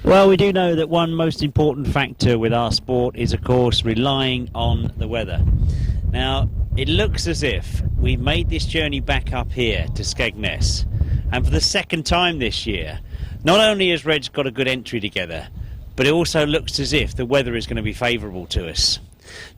Well, we do know that one most important factor with our sport is, of course, relying on the weather. Now, it looks as if we've made this journey back up here to Skegness, and for the second time this year, not only has Reg got a good entry together, but it also looks as if the weather is going to be favourable to us.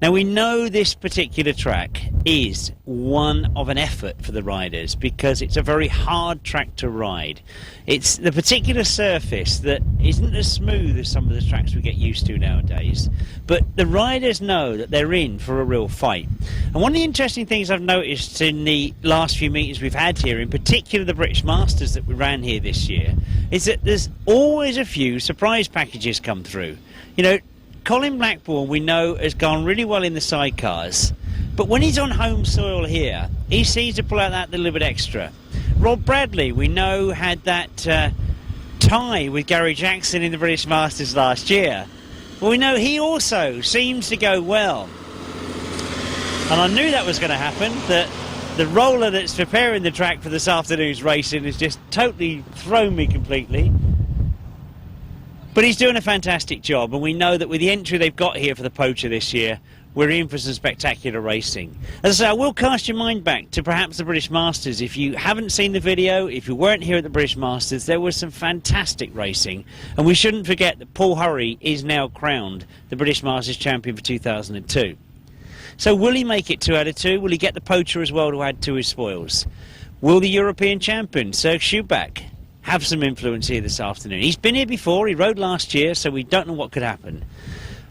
Now, we know this particular track is one of an effort for the riders because it's a very hard track to ride. It's the particular surface that isn't as smooth as some of the tracks we get used to nowadays, but the riders know that they're in for a real fight. And one of the interesting things I've noticed in the last few meetings we've had here, in particular the British Masters that we ran here this year, is that there's always a few surprise packages come through. You know, Colin Blackbourn, we know, has gone really well in the sidecars, but when he's on home soil here, he seems to pull out that little bit extra. Rob Bradley, we know, had that tie with Gary Jackson in the British Masters last year. Well, we know he also seems to go well. And I knew that was going to happen, that the roller that's preparing the track for this afternoon's racing has just totally thrown me completely. But he's doing a fantastic job, and we know that with the entry they've got here for the Poacher this year, we're in for some spectacular racing. As I say, I will cast your mind back to perhaps the British Masters. If you haven't seen the video, if you weren't here at the British Masters, there was some fantastic racing. And we shouldn't forget that Paul Hurry is now crowned the British Masters champion for 2002. So will he make it 2 out of 2? Will he get the Poacher as well to add to his spoils? Will the European champion, Serge Schubach, have some influence here this afternoon? He's been here before, he rode last year, so we don't know what could happen.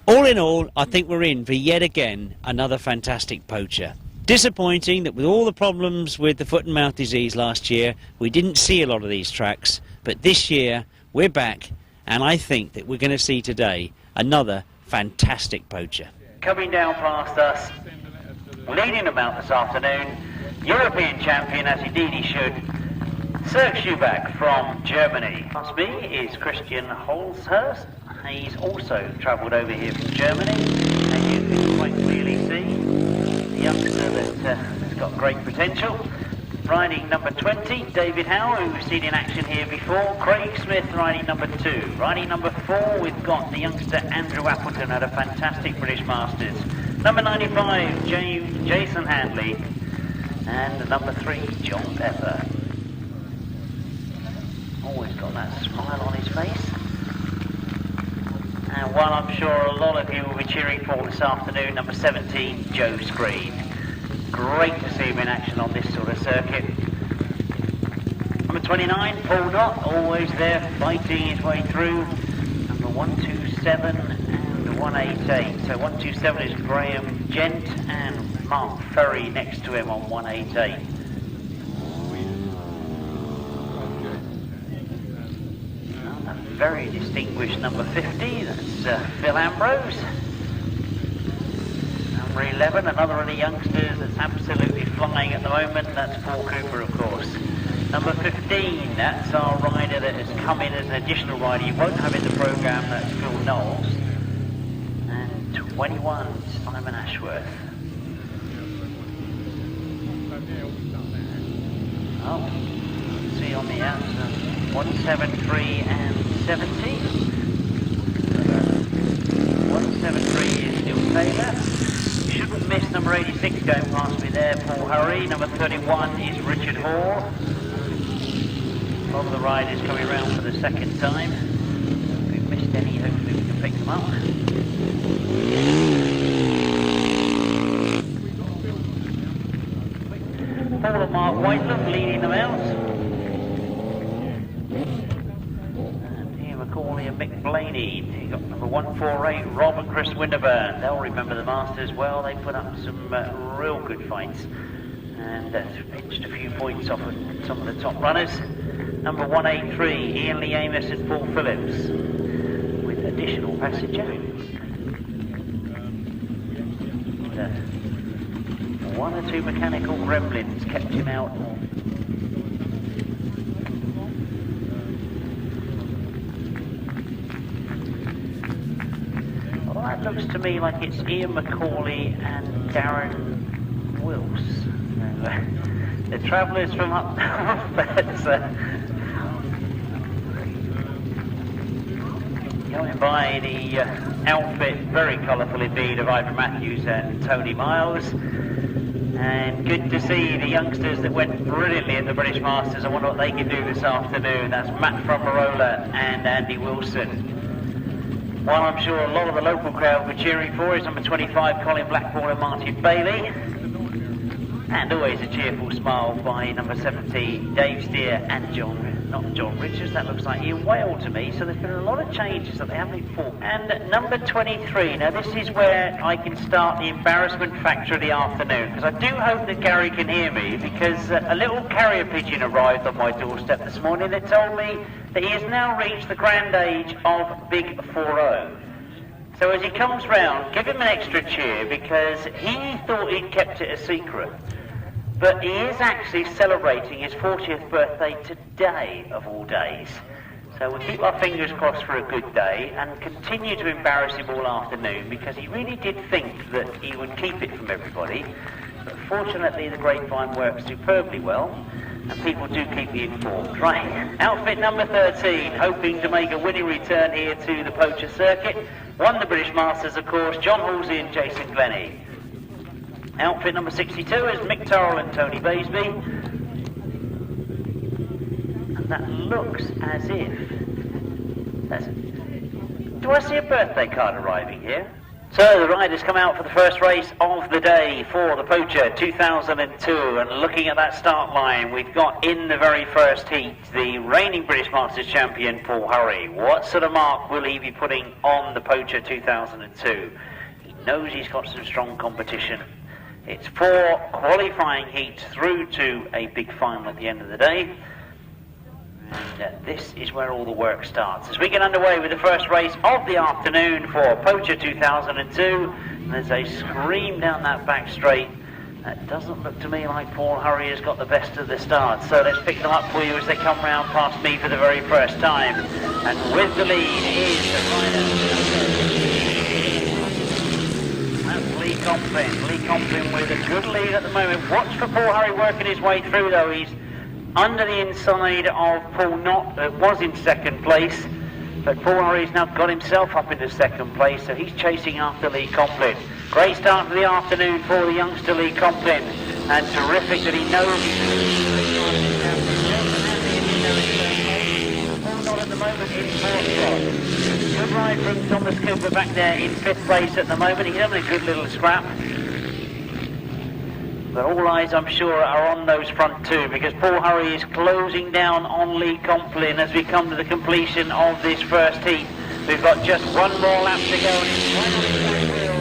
All in all, I think we're in for yet again another fantastic Poacher. Disappointing that with all the problems with the foot and mouth disease last year, we didn't see a lot of these tracks, but this year we're back, and I think that we're going to see today another fantastic Poacher. Coming down past us, leading about this afternoon, European champion, as indeed he should, Serge Schubach from Germany. Past me is Christian Holzhurst. He's also travelled over here from Germany, and you can quite clearly see the youngster that's got great potential. Riding number 20, David Howe, who we've seen in action here before. Craig Smith riding number 2. Riding number 4, we've got the youngster Andrew Appleton at a fantastic British Masters. Number 95, Jason Handley. And number 3, John Pepper. Always got that smile on his face. And And one I'm sure a lot of you will be cheering for this afternoon, number 17, Joe Screen. Great to see him in action on this sort of circuit. Number 29, Paul Knott, always there fighting his way through. Number 127 and 188. So 127 is Graham Gent and Mark Ferry next to him on 188. And a very distinguished number 50, that's Phil Ambrose. Number 11, another of the youngsters that's absolutely flying at the moment, that's Paul Cooper, of course. Number 15, that's our rider that has come in as an additional rider. You won't have in the programme, that's Phil Knowles. And 21, Simon Ashworth. Oh, see on the outside, 173 and 70. 173 is Neil Taylor. Shouldn't miss number 86 going past me there, Paul Hurry. Number 31 is Richard Hall. A lot of the riders coming around for the second time. If we've missed any, hopefully we can pick them up. Paul and Mark Whiteland leading them out. And here Macaulay and Mick Glenie. You've got number 148, Rob and Chris Winterburn. They'll remember the Masters well. They put up some real good fights. And pinched a few points off of some of the top runners. Number 183, Ian Lee Amos and Paul Phillips, with additional passenger. One or two mechanical gremlins kept him out. Well, that looks to me like it's Ian Macaulay and Darren Wills. The travellers from up north, going by the outfit, very colourful indeed, of Ivor Matthews and Tony Miles. And good to see the youngsters that went brilliantly in the British Masters. I wonder what they can do this afternoon. That's Matt Fumarola and Andi Wilson. One I'm sure a lot of the local crowd were cheering for is number 25, Colin Blackbourn and Martin Bailey. And always a cheerful smile by number 17, Dave Steer and not John Richards, that looks like Ian Whale to me. So there's been a lot of changes that they haven't fought. And number 23, now this is where I can start the embarrassment factor of the afternoon, because I do hope that Gary can hear me, because a little carrier pigeon arrived on my doorstep this morning that told me that he has now reached the grand age of Big 40. So as he comes round, give him an extra cheer, because he thought he'd kept it a secret. But he is actually celebrating his 40th birthday today, of all days. So we'll keep our fingers crossed for a good day and continue to embarrass him all afternoon, because he really did think that he would keep it from everybody. But fortunately the grapevine works superbly well, and people do keep me informed. Right, outfit number 13, hoping to make a winning return here to the Poacher circuit. Won the British Masters, of course, John Halsey and Jason Glenie. Outfit number 62 is Mick Turrell and Tony Baisby. And that looks as if... Do I see a birthday card arriving here? So the riders come out for the first race of the day for the Poacher 2002. And looking at that start line, we've got in the very first heat the reigning British Masters champion, Paul Hurry. What sort of mark will he be putting on the Poacher 2002? He knows he's got some strong competition. It's 4 qualifying heats through to a big final at the end of the day. And this is where all the work starts. As we get underway with the first race of the afternoon for Poacher 2002, and there's a scream down that back straight. That doesn't look to me like Paul Hurry has got the best of the start. So let's pick them up for you as they come round past me for the very first time. And with the lead is the rider. Lee Complin. Lee Complin with a good lead at the moment. Watch for Paul Hurry working his way through though. He's under the inside of Paul Knott, that was in second place. But Paul Hurry's now got himself up into second place, so he's chasing after Lee Complin. Great start to the afternoon for the youngster Lee Complin. And terrific that he knows he's Paul Knott at the moment in fourth. Good ride from Thomas Cooper back there in 5th place at the moment. He's having a good little scrap. But all eyes, I'm sure, are on those front two, because Paul Hurry is closing down on Lee Complin as we come to the completion of this first heat. We've got just one more lap to go, and it's right on the back wheel.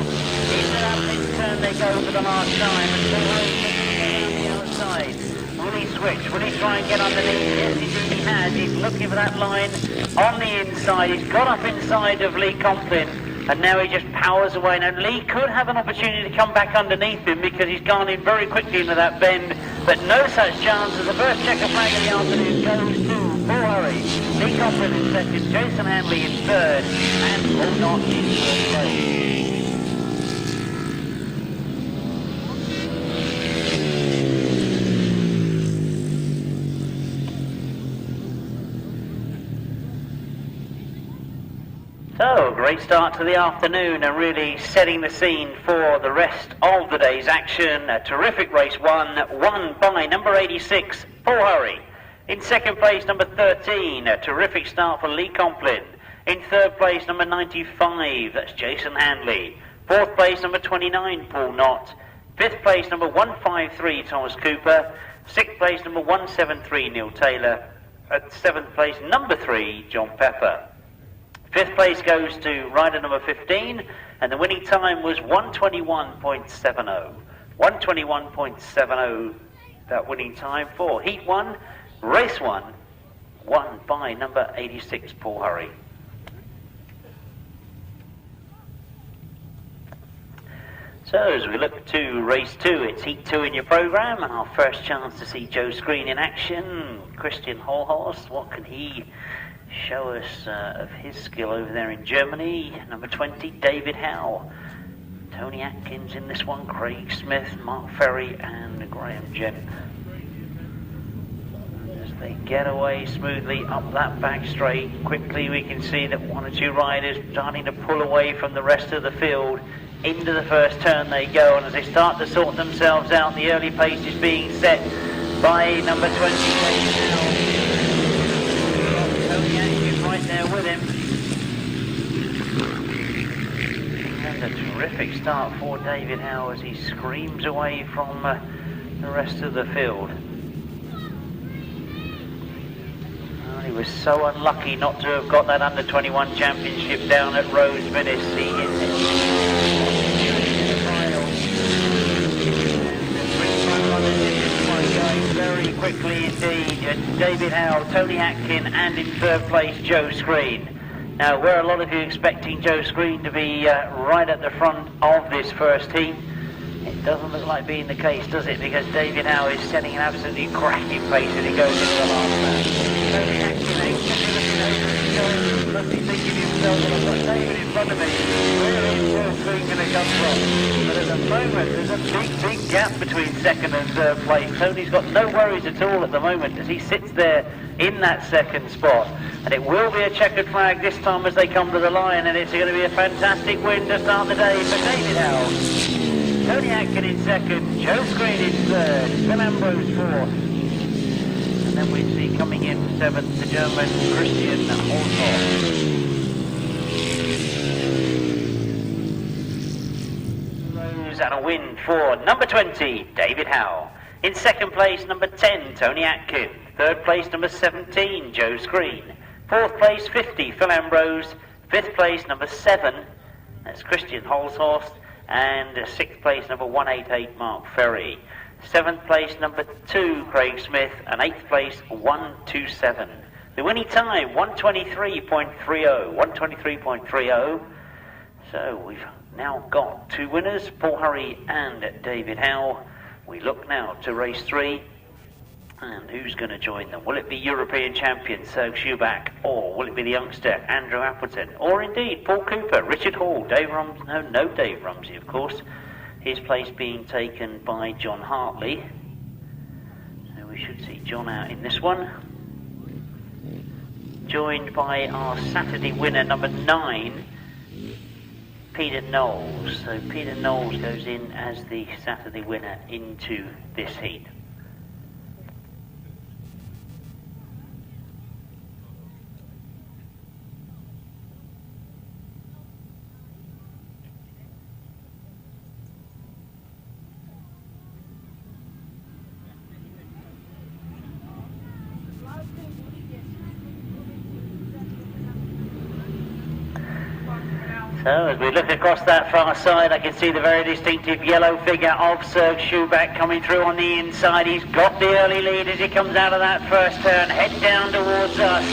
Into that mid turn they go for the last time, and Paul Hurry on the outside. Will he switch? Will he try and get underneath? Yes, he has. He's looking for that line on the inside. He's got up inside of Lee Complin, and now he just powers away. Now Lee could have an opportunity to come back underneath him, because he's gone in very quickly into that bend, but no such chance. As the first checker flag of the afternoon goes to Paul Hurry. Lee Complin in second, Jason Handley in third, and Paul Knott in fourth place. So, great start to the afternoon, and really setting the scene for the rest of the day's action. A terrific race won by number 86, Paul Hurry. In second place, number 13, a terrific start for Lee Complin. In third place, number 95, that's Jason Handley. Fourth place, number 29, Paul Knott. Fifth place, number 153, Thomas Cooper. Sixth place, number 173, Neil Taylor. At seventh place, number 3, John Pepper. Fifth place goes to rider number 15, and the winning time was 121.70. 121.70, that winning time for Heat 1, Race 1, won by number 86, Paul Hurry. So as we look to Race 2, it's Heat 2 in your programme, and our first chance to see Joe Screen in action. Christian Holhorst, what can he show us of his skill over there in Germany? Number 20, David Howe. Tony Atkins in this one, Craig Smith, Mark Ferry and Graham Gent. As they get away smoothly up that back straight, quickly we can see that one or two riders starting to pull away from the rest of the field. Into the first turn they go, and as they start to sort themselves out, the early pace is being set by number 20, David Howe. Tony Atkins right there with him. And a terrific start for David Howe as he screams away from the rest of the field. Well, he was so unlucky not to have got that under-21 championship down at Rose Venice. He very quickly indeed. David Howe, Tony Atkin, and in third place Joe Screen. Now, were a lot of you expecting Joe Screen to be right at the front of this first heat? It doesn't look like being the case, does it? Because David Howe is setting an absolutely cracking pace as he goes into the last lap. Tony Atkin anxiously looking over his shoulder, must be thinking to himself, well, I've got David in front of me. Where is Joe Screen going to come from? But at the moment, there's a big gap between second and third place. Tony's got no worries at all at the moment as he sits there in that second spot. And it will be a checkered flag this time as they come to the line, and it's going to be a fantastic win to start the day for David Howe. Tony Atkin in second, Joe Screen in third, Phil Ambrose fourth. And then we see coming in seventh the German Christian Holzhoff. And a win for number 20, David Howe. In second place, number 10, Tony Atkin. Third place, number 17, Joe Screen. Fourth place, 50, Phil Ambrose. Fifth place, number 7, that's Christian Holzhorst. And sixth place, number 188, Mark Ferry. Seventh place, number 2, Craig Smith. And eighth place, 127. The winning time, 123.30. 123.30. So we've now got two winners, Paul Hurry and David Howe. We look now to race 3, and who's going to join them? Will it be European champion Serge Schubach, or will it be the youngster Andrew Appleton, or indeed Paul Cooper, Richard Hall, Dave Rumsey? No Dave Rumsey, of course. His place being taken by John Hartley. So we should see John out in this one. Joined by our Saturday winner, number 9, Peter Knowles. So Peter Knowles goes in as the Saturday winner into this heat. So as we look across that far side, I can see the very distinctive yellow figure of Serge Schuback coming through on the inside. He's got the early lead as he comes out of that first turn. Head down towards us.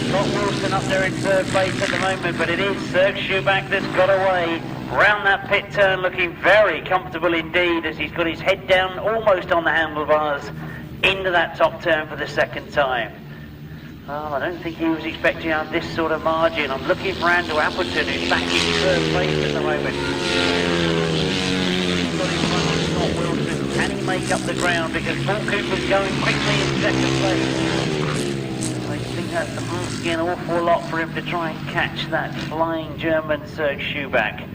Scott Wilson up there in third place at the moment, but it is Serge Schuback that's got away. Round that pit turn, looking very comfortable indeed as he's got his head down almost on the handlebars into that top turn for the second time. Well, I don't think he was expecting on this sort of margin. I'm looking for Andi Wilson, who's back in third place at the moment. Scott Wilson, can he make up the ground? Because Paul Cooper's going quickly in second place. I think that's asking an awful lot for him to try and catch that flying German Serge Schuback.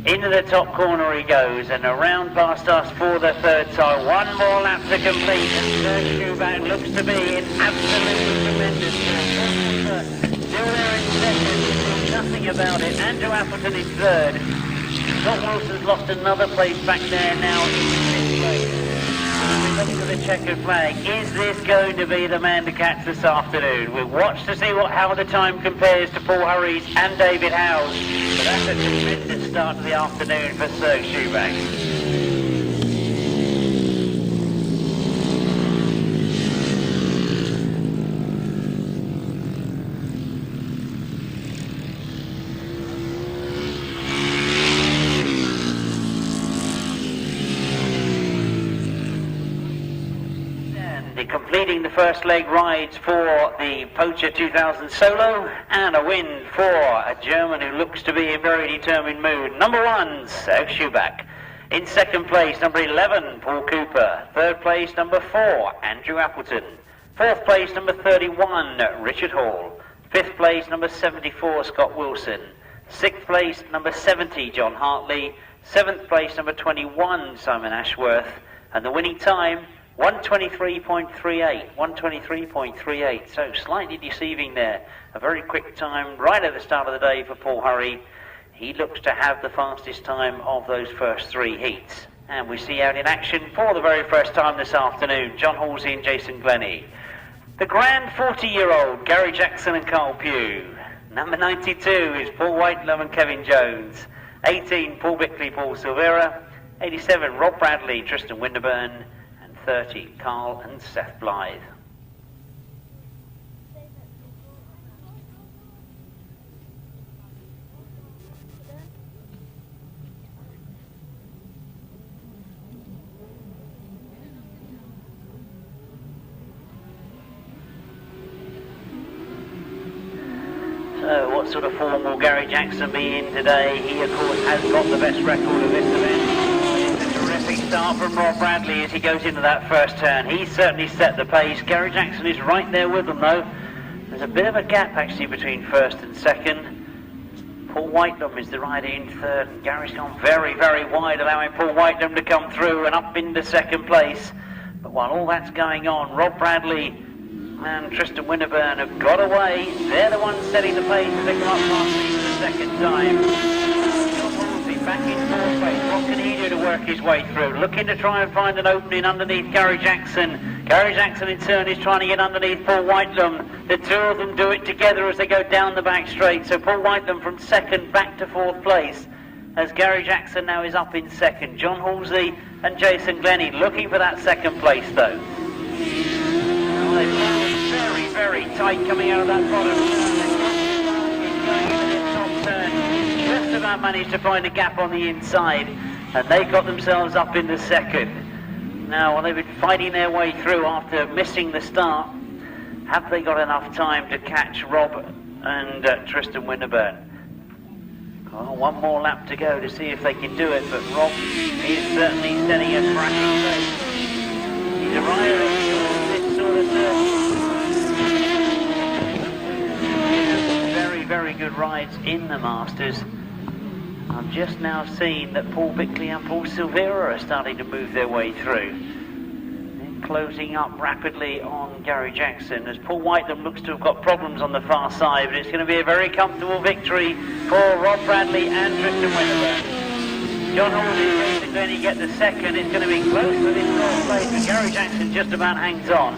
Into the top corner he goes, and around past us for the third time. One more lap to complete, and Serge Schuback looks to be in absolutely tremendous form. Still there in second, nothing about it. Andi Wilson in third. Scott Wilson's lost another place back there now in fifth place. We look to the checkered flag. Is this going to be the man to catch this afternoon? We'll watch to see how the time compares to Paul Hurry's and David Howe's. But that's a tremendous start to the afternoon for Serge Schuback. Completing the first leg rides for the Poacher 2000 solo, and a win for a German who looks to be in very determined mood. Number 1, Serge Schuback. In second place, number 11, Paul Cooper. Third place, number 4, Andrew Appleton. Fourth place, number 31, Richard Hall. Fifth place, number 74, Scott Wilson. Sixth place, number 70, John Halsey. Seventh place, number 21, Simon Ashworth. And the winning time, 1:23.38, 1:23.38, so slightly deceiving there. A very quick time right at the start of the day for Paul Hurry. He looks to have the fastest time of those first three heats. And we see out in action for the very first time this afternoon, John Halsey and Jason Glenie. The grand 40-year-old Gary Jackson and Carl Pugh. Number 92 is Paul Whitelum and Kevin Jones. 18, Paul Bickley, Paul Silvera. 87, Rob Bradley, Tristan Winterburn. 30, Carl and Seth Blythe. So what sort of form will Gary Jackson be in today? He of course has got the best record of this event. Start from Rob Bradley as he goes into that first turn. He's certainly set the pace. Gary Jackson is right there with them though. There's a bit of a gap actually between first and second. Paul Whitelum is the rider in third, and Gary's gone very, very wide, allowing Paul Whitelum to come through and up into second place. But while all that's going on, Rob Bradley and Tristan Winterburn have got away. They're the ones setting the pace as they come up past me for the second time. Back in fourth place. What can he do to work his way through? Looking to try and find an opening underneath Gary Jackson. Gary Jackson in turn is trying to get underneath Paul Whitelum. The two of them do it together as they go down the back straight. So Paul Whitelum from second back to fourth place as Gary Jackson now is up in second. John Halsey and Jason Glenie looking for that second place though. Well, they've been very, very tight coming out of that bottom turn. Just about managed to find a gap on the inside, and they got themselves up in the second. Now, they've been fighting their way through after missing the start. Have they got enough time to catch Rob and Tristan Winterburn? Oh, one more lap to go to see if they can do it, but Rob is certainly setting a cracking pace. He's a rider of this sort of very, very good rides in the Masters. I've just now seen that Paul Bickley and Paul Silvera are starting to move their way through. They're closing up rapidly on Gary Jackson as Paul Whitelum looks to have got problems on the far side, but it's going to be a very comfortable victory for Rob Bradley and Tristan Winterburn. John Halsey is going to get the second. It's going to be close for this fourth place, but Gary Jackson just about hangs on.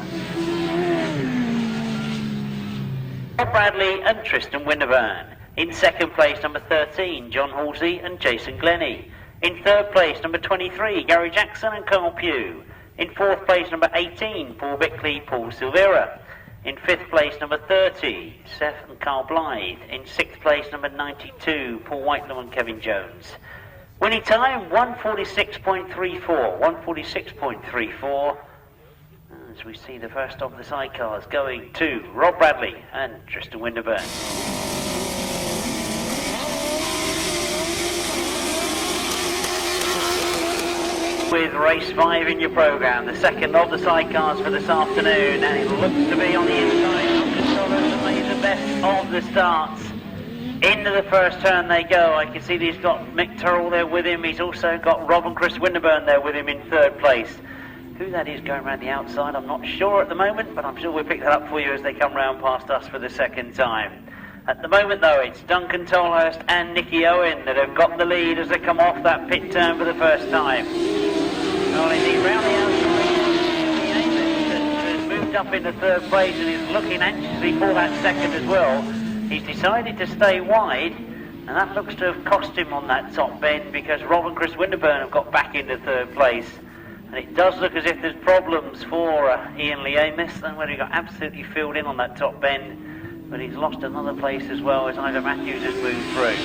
Rob Bradley and Tristan Winterburn. In second place, number 13, John Halsey and Jason Glenie. In third place, number 23, Gary Jackson and Colonel Pugh. In fourth place, number 18, Paul Bickley, Paul Silvera. In fifth place, number 30, Seth and Carl Blythe. In sixth place, number 92, Paul Whitelaw and Kevin Jones. Winning time, 1:46.34. 1:46.34. As we see the first of the sidecars going to Rob Bradley and Tristan Winterburn. With race 5 in your programme, the second of the sidecars for this afternoon, and it looks to be on the inside of the Soros that made the best of the starts. Into the first turn they go. I can see that he's got Mick Turrell there with him. He's also got Rob and Chris Winterburn there with him in third place. Who that is going around the outside, I'm not sure at the moment, but I'm sure we'll pick that up for you as they come round past us for the second time. At the moment, though, it's Duncan Tolhurst and Nicky Owen that have got the lead as they come off that pit turn for the first time. Well, indeed, round the outside, has moved up into third place and is looking anxiously for that second as well. He's decided to stay wide, and that looks to have cost him on that top bend because Rob and Chris Winterburn have got back into third place. And it does look as if there's problems for Ian Lee Amos, and when he got absolutely filled in on that top bend, but he's lost another place as well as Ivor Matthews has moved through.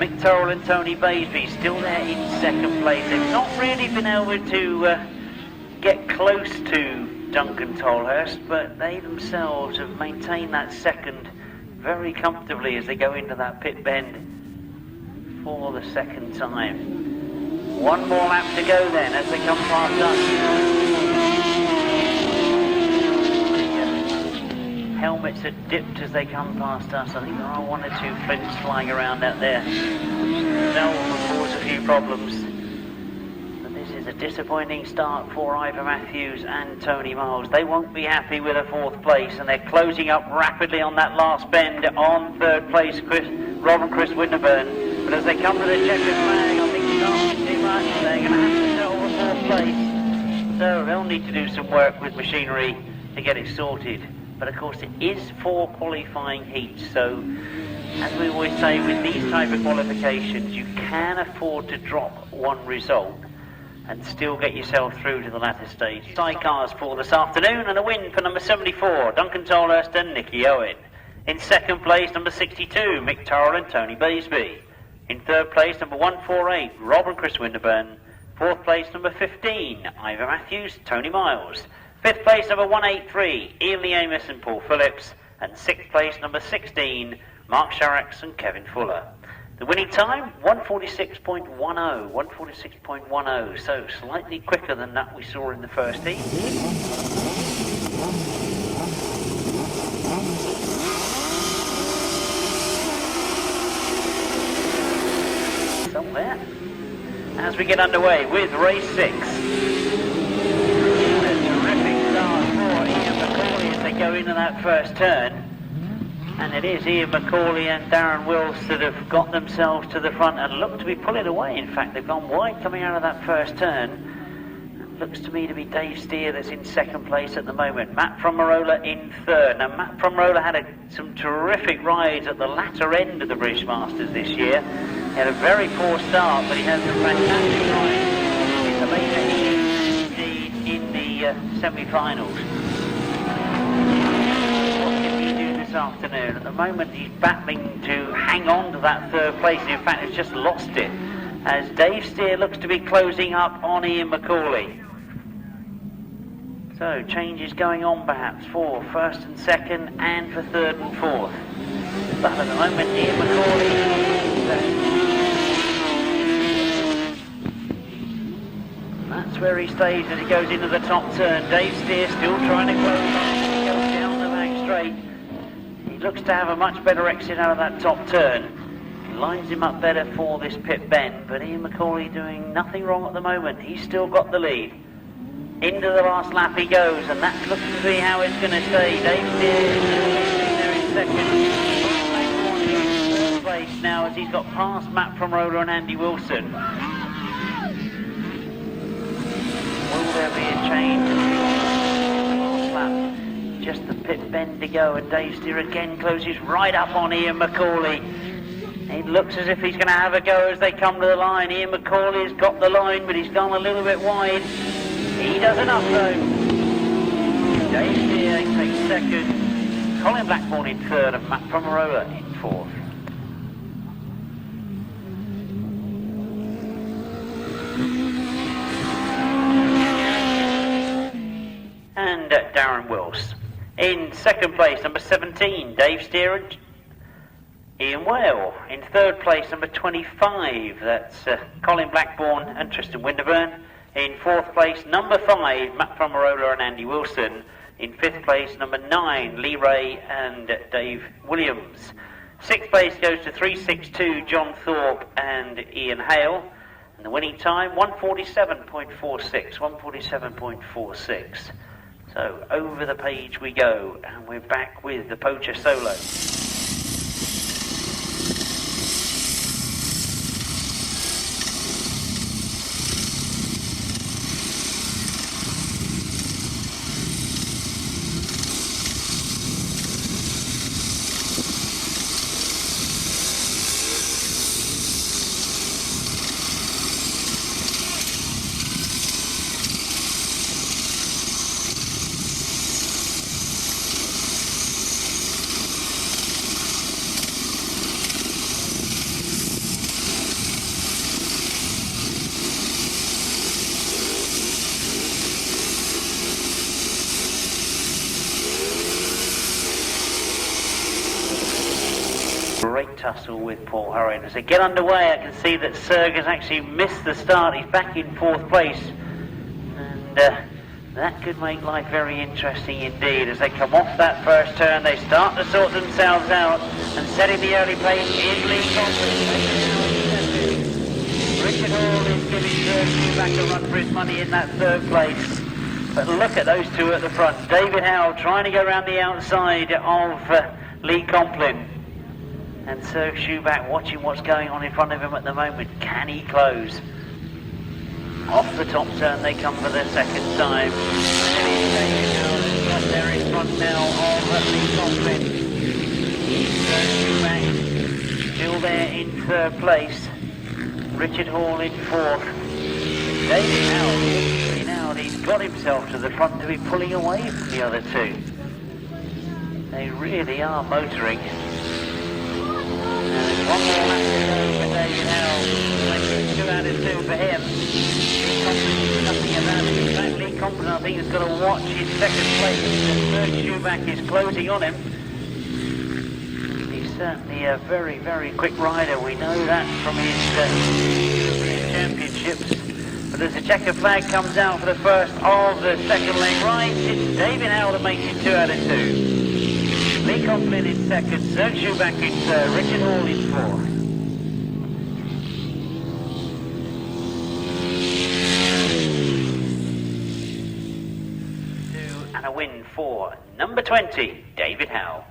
Mick Turrell and Tony Baisby still there in second place. They've not really been able to get close to Duncan Tolhurst, but they themselves have maintained that second very comfortably as they go into that pit bend for the second time. One more lap to go then as they come past us. Helmets are dipped as they come past us. I think there are one or two flints flying around out there. That will cause a few problems. A disappointing start for Ivor Matthews and Tony Miles. They won't be happy with a fourth place, and they're closing up rapidly on that last bend on third place, Rob and Chris Winterburn. But as they come to the checkered flag, I think it's asking too much. They're going to have to settle for fourth place. So they'll need to do some work with machinery to get it sorted. But of course it is 4 qualifying heats, so as we always say with these type of qualifications, you can afford to drop one result and still get yourself through to the latter stage. Sidecars for this afternoon, and a win for number 74, Duncan Tolhurst and Nicky Owen. In second place, number 62, Mick Turrell and Tony Baisby. In third place, number 148, Rob and Chris Winterburn. Fourth place, number 15, Ivor Matthews, Tony Miles. Fifth place, number 183, Ian Lee Amos and Paul Phillips. And sixth place, number 16, Mark Sharax and Kevin Fuller. The winning time, 1:46.10, 1:46.10, so slightly quicker than that we saw in the first heat. Somewhere. As we get underway with race 6. A terrific start for Ian McCauley as they go into that first turn. And it is Ian McCauley and Darren Wills that have got themselves to the front and look to be pulling away. In fact, they've gone wide coming out of that first turn. It looks to me to be Dave Steer that's in second place at the moment. Matt Fumarola in third. Now, Matt Fumarola had some terrific rides at the latter end of the British Masters this year. He had a very poor start, but he had some fantastic rides in the later heats, indeed in the semi-finals. Afternoon. At the moment he's battling to hang on to that third place, and in fact has just lost it as Dave Steer looks to be closing up on Ian McCauley. So changes going on perhaps for first and second and for third and fourth, but at the moment Ian McCauley, that's where he stays as he goes into the top turn. Dave Steer still trying to close on as he goes down the back straight. Looks to have a much better exit out of that top turn. Lines him up better for this pit bend, but Ian McCauley doing nothing wrong at the moment. He's still got the lead. Into the last lap he goes, and that looks to be how it's going to stay. Dave Steer there in second. Third place now as he's got past Matt Fumarola and Andi Wilson. there be a change? Just the pit bend to go, and Dave Steer again closes right up on Ian McCauley. It looks as if he's going to have a go as they come to the line. Ian McCauley's got the line, but he's gone a little bit wide. He does enough though. Dave Steer takes second. Colin Blackbourn in third, and Matt Fumarola in fourth. And Darren Wills. In second place, number 17, Dave Steer and Ian Whale. In third place, number 25, that's Colin Blackbourn and Tristan Winterburn. In fourth place, number 5, Matt Fumarola and Andi Wilson. In fifth place, number 9, Lee Ray and Dave Williams. Sixth place goes to 362, John Thorpe and Ian Hale. And the winning time, 147.46, 147.46. So over the page we go, and we're back with the Poacher Solo. Great tussle with Paul Hurry. As they get underway, I can see that Serg has actually missed the start. He's back in fourth place, and that could make life very interesting indeed. As they come off that first turn, they start to sort themselves out, and setting the early pace is Lee Complin. Richard Hall is giving Serg back a run for his money in that third place. But look at those two at the front. David Howe trying to go around the outside of Lee Complin. And Serg Schuback watching what's going on in front of him at the moment. Can he close? Off the top turn they come for the second time. And it is David Howe up there in front now of Lee Complin. Serg Schuback still there in third place. Richard Hall in fourth. David Howe now he's got himself to the front to be pulling away from the other two. They really are motoring. One more lap to go for David Howe. 2 out of 2 for him. Lee Complin, nothing about it. In fact, Lee Complin, I think, has got to watch his second place. Serg Schuback is closing on him. He's certainly a very, very quick rider. We know that from his championships. But as the checker flag comes out for the first of the second leg right, it's David Howe that makes it 2 out of 2. Lee Complin in second, Serg Schuback in third, Richard Hall in fourth. And a win for number 20, David Howe.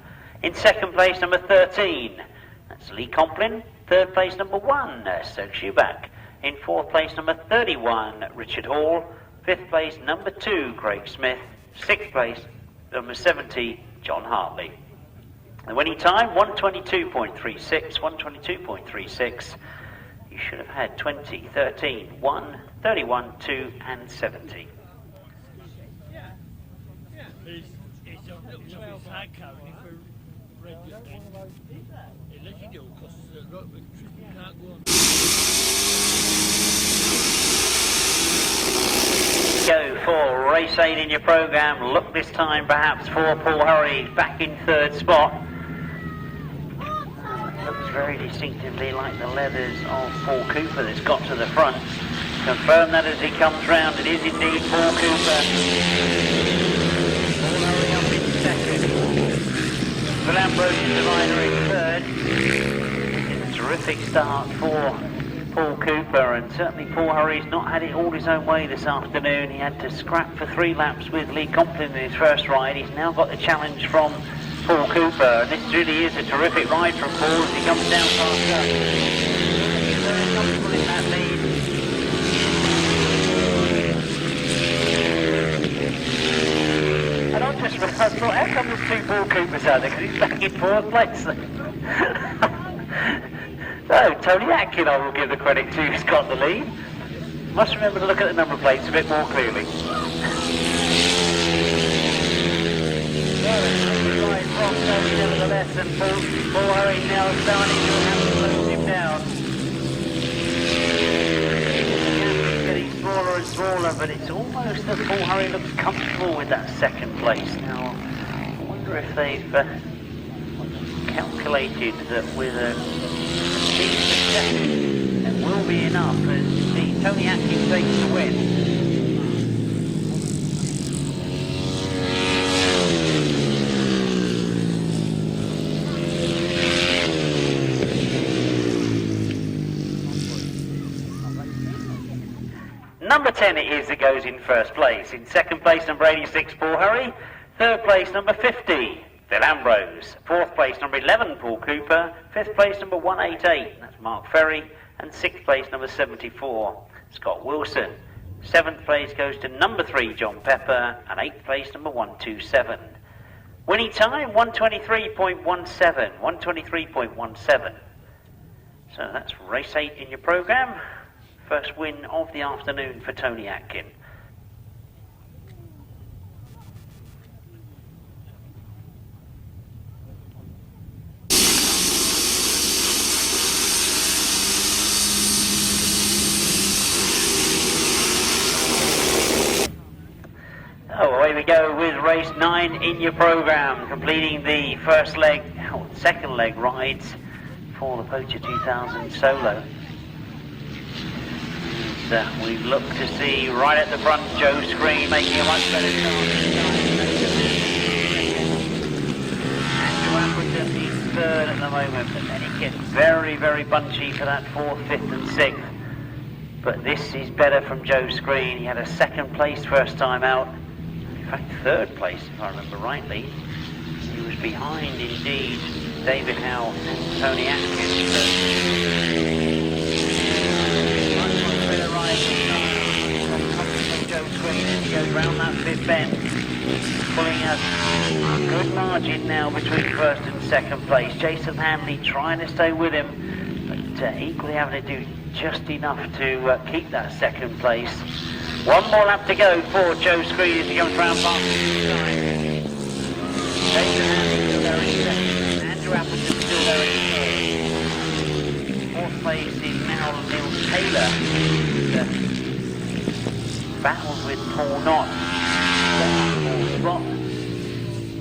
In second place, number 13, that's Lee Complin. Third place, number 1, Serg Schuback. In fourth place, number 31, Richard Hall. Fifth place, number 2, Craig Smith. Sixth place, number 70, John Halsey. The winning time, 122.36, 122.36. You should have had 20, 13, 1, 31, 2, and 70. It's a little sidecar, and if we're registered, it lets you do because Tristan can't go on. Go for race 8 in your programme. Look this time perhaps for Paul Hurry back in third spot. Looks very distinctively like the leathers of Paul Cooper that's got to the front. Confirm that as he comes round. It is indeed Paul Cooper. Paul Hurry up in second. Phil Ambrose is the rider in third. It's a terrific start for Paul Cooper, and certainly Paul Hurry's not had it all his own way this afternoon. He had to scrap for 3 laps with Lee Complin in his first ride. He's now got the challenge from Paul Cooper, and this really is a terrific ride from Paul as he comes down faster. He's very comfortable in that lead. Cooper's out there because he's back in 4th place. So, Tony Atkin, I will give the credit to, who's got the lead. Must remember to look at the number plates a bit more clearly. Right from Tony, nevertheless, and Paul Harry now starting to have to close him down. He's getting smaller and smaller, but it's almost that Paul Harry looks comfortable with that 2nd place. Now, I wonder if they've calculated that with a it will be enough as the Tony Atkin takes the win. Number 10 it is that goes in 1st place. In 2nd place, number 86, Paul Hurry. 3rd place, number 50, Phil Ambrose. 4th place, number 11, Paul Cooper. 5th place, number 188, that's Mark Ferry. And 6th place, number 74, Scott Wilson. 7th place goes to number 3, John Pepper. And 8th place, number 127. Winning time, 123.17. 123.17. So that's race 8 in your programme. First win of the afternoon for Tony Atkin. Oh, away we go with race 9 in your programme, completing the second leg rides for the Poacher 2000 solo. We look to see right at the front Joe Screen making a much better start. Andrew Appleton is 3rd at the moment, but then it gets very, very bunchy for that 4th, 5th and 6th. But this is better from Joe Screen. He had a 2nd place first time out. In fact, 3rd place if I remember rightly. He was behind indeed David Howe and Tony Atkin. Joe Screen as he goes round that 5th bend, pulling a good margin now between 1st and 2nd place. Jason Handley trying to stay with him, but equally having to do just enough to keep that 2nd place. One more lap to go for Joe Screen as he comes round past the side. Jason Handley still there in 2nd, Andrew Appleton still there in 3rd. 4th place is now Neil Taylor. Battles with Paul Knott,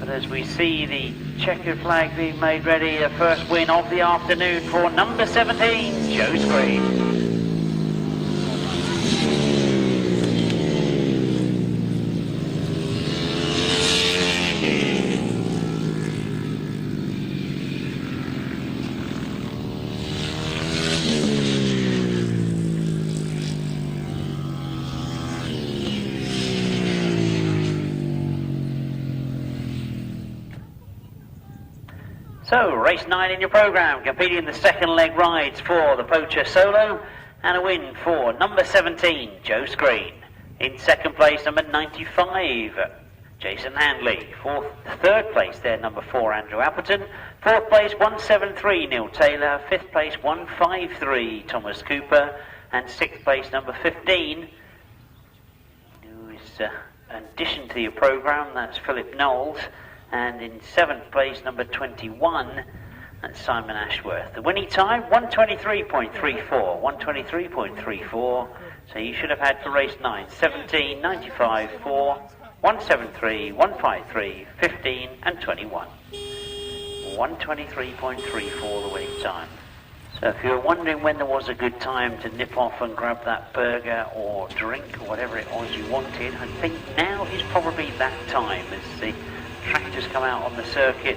but as we see the checkered flag being made ready, the first win of the afternoon for number 17, Joe Screen. So, race 9 in your programme, competing in the 2nd leg rides for the Poacher Solo, and a win for number 17, Joe Screen. In 2nd place, number 95, Jason Handley. 3rd place there, number 4, Andrew Appleton. 4th place, 173, Neil Taylor. 5th place, 153, Thomas Cooper. And 6th place, number 15, who is an addition to your programme, that's Philip Knowles. And in 7th place, number 21, that's Simon Ashworth. The winning time, 123.34. 123.34. So you should have had for race 9, 17, 95, 4, 173, 153, 15 and 21. 123.34 the winning time. So if you're wondering when there was a good time to nip off and grab that burger or drink or whatever it was you wanted, I think now is probably that time as the tractors come out on the circuit.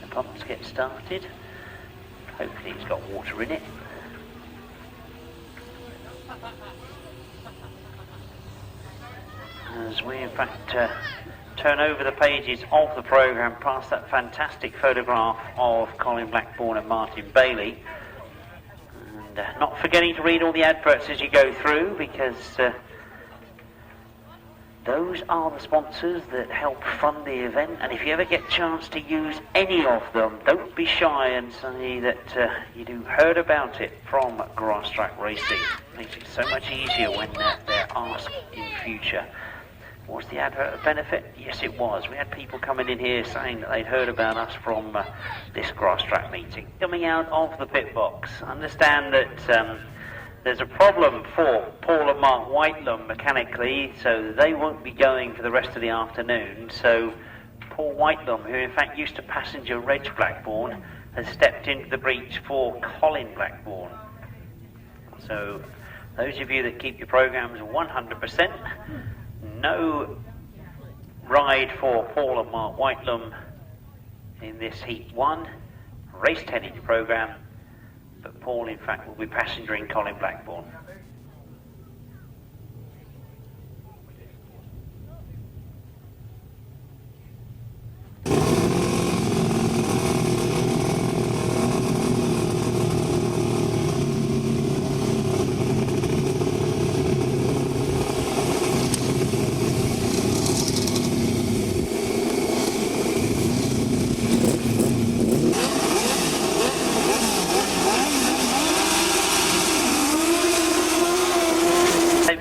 The pumps get started. Hopefully it's got water in it. As we in fact turn over the pages of the programme past that fantastic photograph of Colin Blackbourn and Martin Bailey. And not forgetting to read all the adverts as you go through, because Those are the sponsors that help fund the event, and if you ever get a chance to use any of them, don't be shy and say that you heard about it from Grasstrack Racing. It makes it so much easier when they're asked in future. Was the advert a benefit? Yes, it was. We had people coming in here saying that they'd heard about us from this Grasstrack meeting. Coming out of the pit box, understand that there's a problem for Paul and Mark Whitelam mechanically, so they won't be going for the rest of the afternoon. So Paul Whitelam, who in fact used to passenger Reg Blackbourn, has stepped into the breach for Colin Blackbourn. So those of you that keep your programs 100%, no ride for Paul and Mark Whitelam in this Heat 1, race 10 in your program, but Paul in fact will be passengering Colin Blackbourn.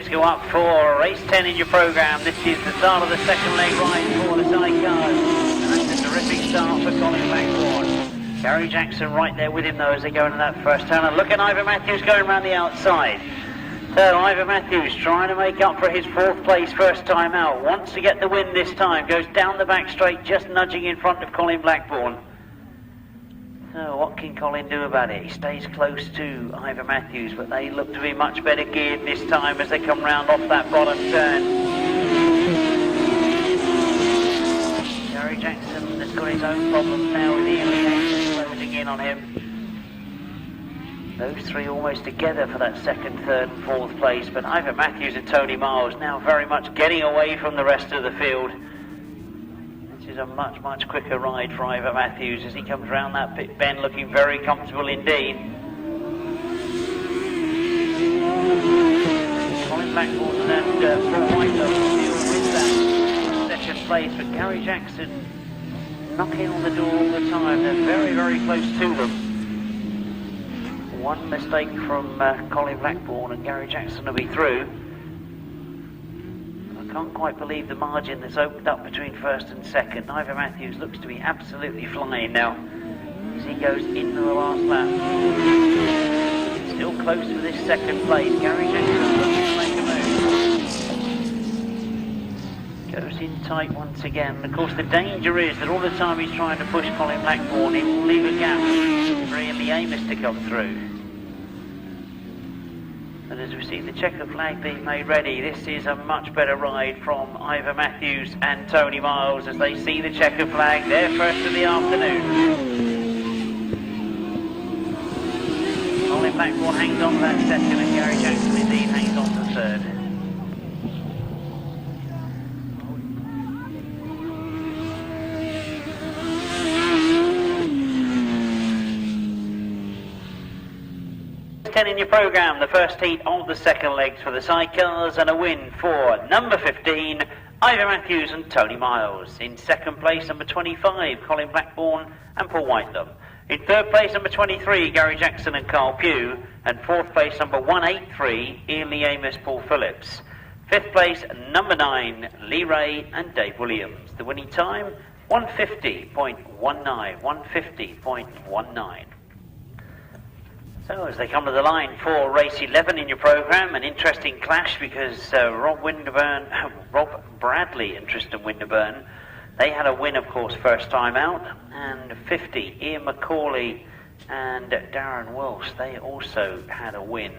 Go up for race 10 in your program. This is the start of the second leg ride for the Sidecars. And that's a terrific start for Colin Blackbourn. Gary Jackson right there with him though as they go into that first turn. And look at Ivor Matthews going around the outside. So Ivor Matthews trying to make up for his fourth place first time out. Wants to get the win this time. Goes down the back straight, just nudging in front of Colin Blackbourn. So what can Colin do about it? He stays close to Ivor Matthews, but they look to be much better geared this time as they come round off that bottom turn. Gary Jackson has got his own problems now with the elimination closing in on him. Those three almost together for that second, third and fourth place, but Ivor Matthews and Tony Miles now very much getting away from the rest of the field. This is a much, much quicker ride for Ivor Matthews as he comes round that pit bend looking very comfortable indeed. Colin Blackbourn and Paul Whitelam still with that second place, but Gary Jackson knocking on the door all the time. They're very, very close to them. One mistake from Colin Blackbourn and Gary Jackson will be through. Can't quite believe the margin that's opened up between first and second. Ivor Matthews looks to be absolutely flying now as he goes into the last lap. Still close for this second place. Gary Jackson looking to make a move. Goes in tight once again. And of course the danger is that all the time he's trying to push Colin Blackbourn, he will leave a gap for Lee Amos to come through. And as we see the checker flag being made ready, this is a much better ride from Ivor Matthews and Tony Miles as they see the checker flag, their first of the afternoon. Colin Blackbourn hangs on to that second and Gary Jackson indeed hangs on to third. In your program, the first heat of the second legs for the Sidecars, and a win for number 15, Ivor Matthews and Tony Miles. In second place, number 25, Colin Blackbourn and Paul Whitelam. In third place, number 23, Gary Jackson and Carl Pugh. And fourth place, number 183, Ian Lee Amos, Paul Phillips. Fifth place, number 9, Lee Ray and Dave Williams. The winning time, 150.19, 150.19. So as they come to the line for race 11 in your program, an interesting clash because Rob Bradley and Tristan Winterburn, they had a win of course first time out, and 50, Ian McCauley and Darren Welsh, they also had a win.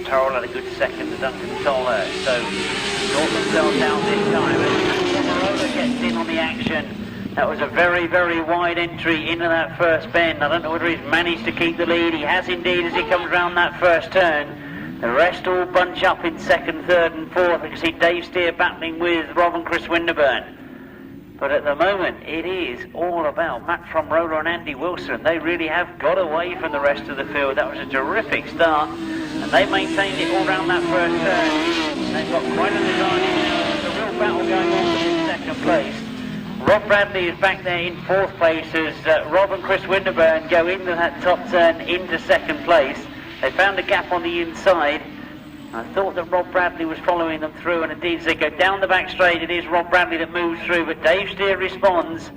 Toll had a good second to Duncan Toller, so brought themselves out this time and Fumarola gets in on the action. That was a very, very wide entry into that first bend. I don't know whether he's managed to keep the lead. He has indeed as he comes round that first turn. The rest all bunch up in second, third and fourth. You can see Dave Steer battling with Rob and Chris Winterburn. But at the moment, it is all about Matt Fumarola and Andi Wilson. They really have got away from the rest of the field. That was a terrific start, and they maintained it all round that first turn. They've got quite an advantage now. There's a real battle going on in second place. Rob Bradley is back there in fourth place as Rob and Chris Winterburn go into that top turn into second place. They found a gap on the inside. I thought that Rob Bradley was following them through, and indeed as they go down the back straight, it is Rob Bradley that moves through, but Dave Steer responds.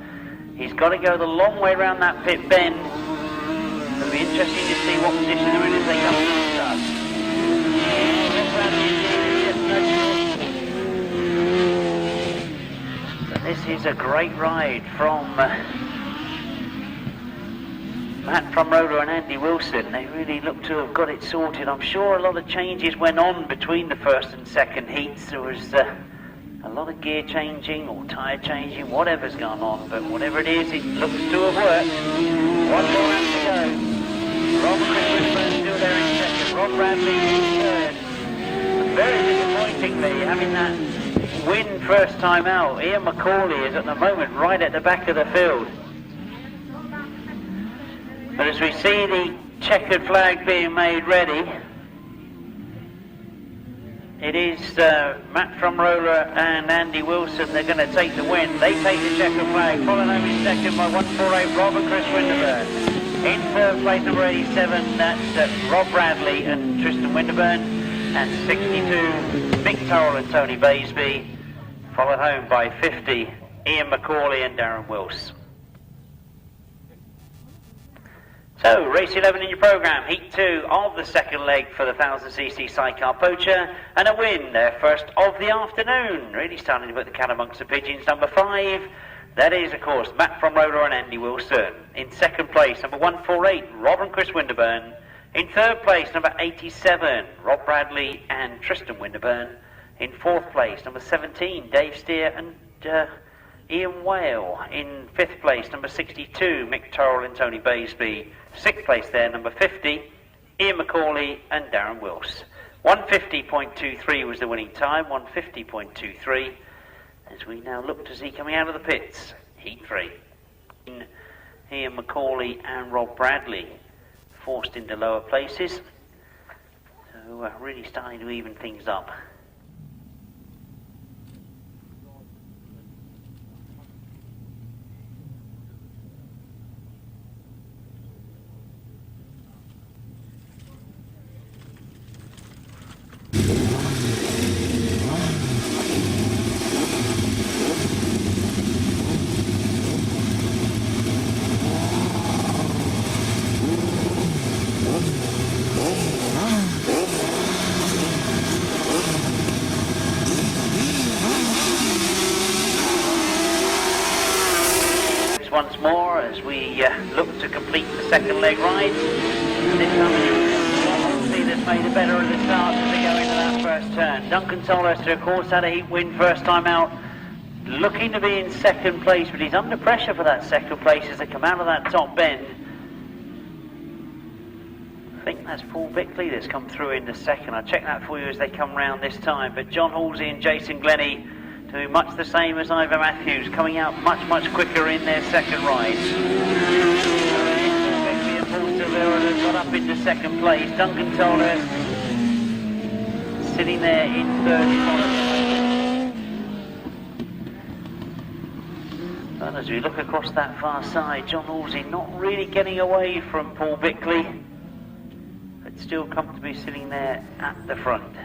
He's got to go the long way around that pit bend. It'll be interesting to see what position they're in as they come through the start. Rob Bradley is but this is a great ride from Matt Fumarola and Andi Wilson. They really look to have got it sorted. I'm sure a lot of changes went on between the first and second heats. There was a lot of gear changing or tyre changing, whatever's gone on, but whatever it is, it looks to have worked. One more round to go. Rob Winterburn still there in second. Rob Bradley in third. Very disappointingly, having that win first time out, Ian McCauley is at the moment right at the back of the field. But as we see the checkered flag being made ready, it is Matt Fumarola and Andi Wilson. They're going to take the win. They take the checkered flag, followed over in second by 148 Rob and Chris Winterburn. In third place, number 87, that's Rob Bradley and Tristan Winterburn. And 62, Mick Turrell and Tony Baisby. Followed home by 50, Ian McCauley and Darren Wilson. So, race 11 in your programme, heat 2 of the second leg for the 1000cc sidecar Poacher, and a win, their first of the afternoon. Really starting to put the cat amongst the pigeons. Number 5, that is, of course, Matt Fumarola and Andi Wilson. In second place, number 148, Rob and Chris Winterburn. In third place, number 87, Rob Bradley and Tristan Winterburn. In fourth place, number 17, Dave Steer and Ian Whale. In fifth place, number 62, Mick Turrell and Tony Baisby. Sixth place there, number 50, Ian McCauley and Darren Wilson. 150.23 was the winning time, 150.23, as we now look to see coming out of the pits, heat 3. Ian McCauley and Rob Bradley forced into lower places, so really starting to even things up. Once more as we look to complete the second leg ride. And this time Halsey that's made a better of the start as they go into that first turn. Duncan Tolhurst, of course, had a heat win first time out, looking to be in second place, but he's under pressure for that second place as they come out of that top bend. I think that's Paul Bickley that's come through in the second. I'll check that for you as they come round this time. But John Halsey and Jason Glenie doing much the same as Ivor Matthews, coming out much quicker in their second ride. Bickley and Paul Silvera have got up into second place. Duncan Tolhurst sitting there in third spot. And as we look across that far side, John Halsey not really getting away from Paul Bickley, but still comfortably sitting there at the front.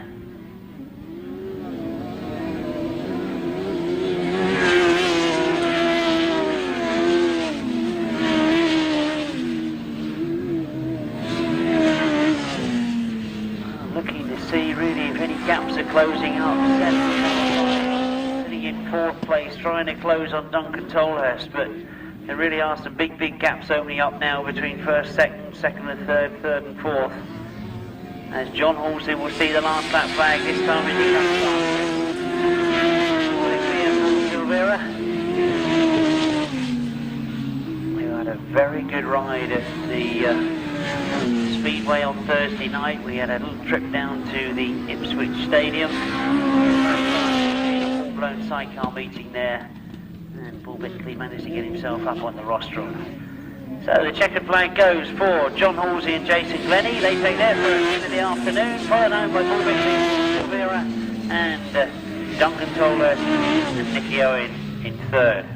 Gaps are closing up. Sitting in fourth place, trying to close on Duncan Tolhurst, but there really are some big gaps opening up now between first, second and third and fourth. As John Halsey will see the last lap flag this time as he comes on. Silvera, who had a very good ride at the Speedway on Thursday night. We had a little trip down to the Ipswich Stadium, a full-blown sidecar meeting there, And Paul Bickley managed to get himself up on the rostrum. So the checkered flag goes for John Halsey and Jason Glenie. They take their first win of the afternoon, followed on by Paul Bickley, Silvera, and Duncan Tolhurst and Nicky Owen in third.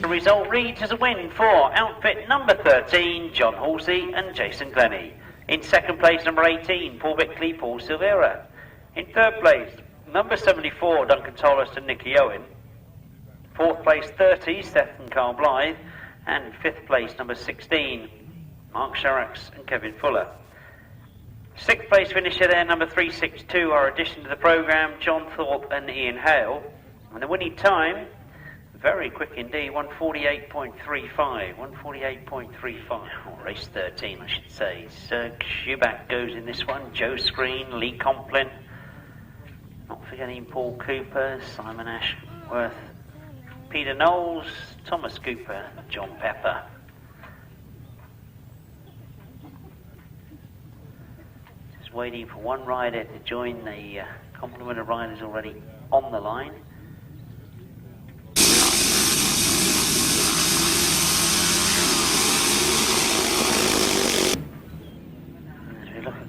The result reads as a win for outfit number 13, John Halsey and Jason Glenie. In second place, number 18, Paul Bickley, Paul Silvera. In third place, number 74, Duncan Tolhurst and Nicky Owen. Fourth place, 30, Seth and Carl Blythe. And fifth place, number 16, Mark Sharax and Kevin Fuller. Sixth place finisher there, number 362, our addition to the programme, John Thorpe and Ian Hale. And the winning time, very quick indeed, 148.35. 148.35. Oh, race 13, I should say. Serge Schubach goes in this one. Joe Screen, Lee Complin. Not forgetting Paul Cooper, Simon Ashworth, Peter Knowles, Thomas Cooper, John Pepper. Just waiting for one rider to join the complement of riders already on the line.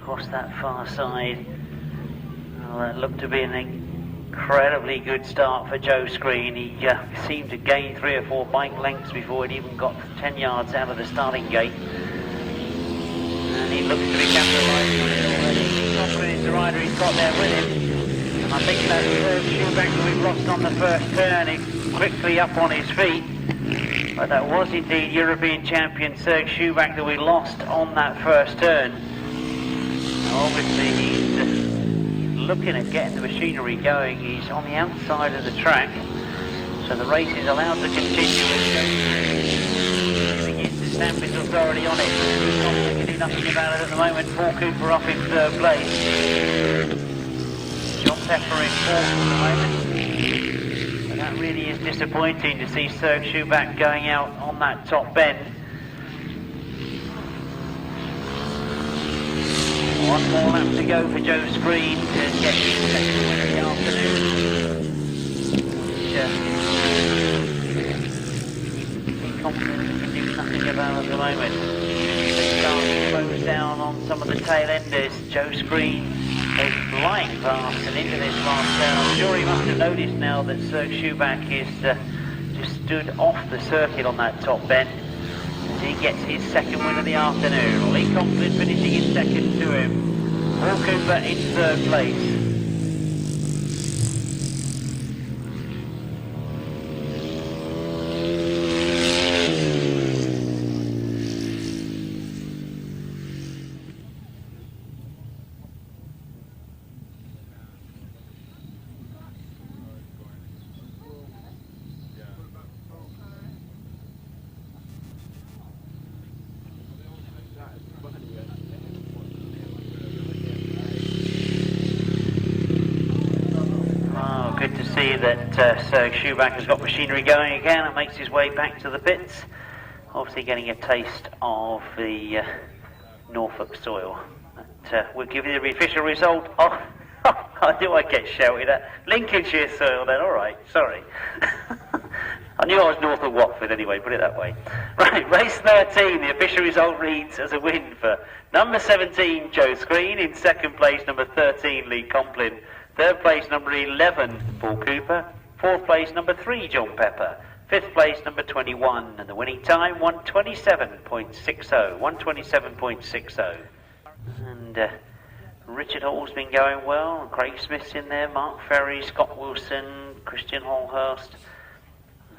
Across that far side, well, that looked to be an incredibly good start for Joe Screen. He seemed to gain 3 or 4 bike lengths before he'd even got 10 yards out of the starting gate, and he looks to be capitalising on it already. Confident is the rider he's got there with him, and I think that Schubach that we've lost on the first turn is quickly up on his feet. But that was indeed European champion Serge Schubach that we lost on that first turn. Obviously he's looking at getting the machinery going. He's on the outside of the track, so the race is allowed to continue. He begins to stamp his authority on it. He's not going to do nothing about it at the moment. Paul Cooper up in third place. John Pepper in fourth at the moment. But that really is disappointing to see Serge Schubach going out on that top bend. One more lap to go for Joe Screen to get his second win of the afternoon. He's confident he can do nothing about at the moment. They start to close down on some of the tail enders. Joe Screen is flying past and into this last turn. I'm sure he must have noticed now that Serge Schubach is just stood off the circuit on that top bend. He gets his second win of the afternoon. Lee Complin finishing in second to him. Paul Cooper in third place. Good to see that Serge Schubach has got machinery going again and makes his way back to the pits. Obviously getting a taste of the Norfolk soil. But, we'll give you the official result. Oh, how do I get shouted at? Lincolnshire soil then, alright, sorry. I knew I was north of Watford anyway, put it that way. Right, race 13, the official result reads as a win for number 17, Joe Screen. In second place, number 13, Lee Complin. Third place, number 11, Paul Cooper. Fourth place, number 3, John Pepper. Fifth place, number 21. And the winning time, 127.60. 127.60. And Richard Hall's been going well. Craig Smith's in there. Mark Ferry, Scott Wilson, Christian Holhurst.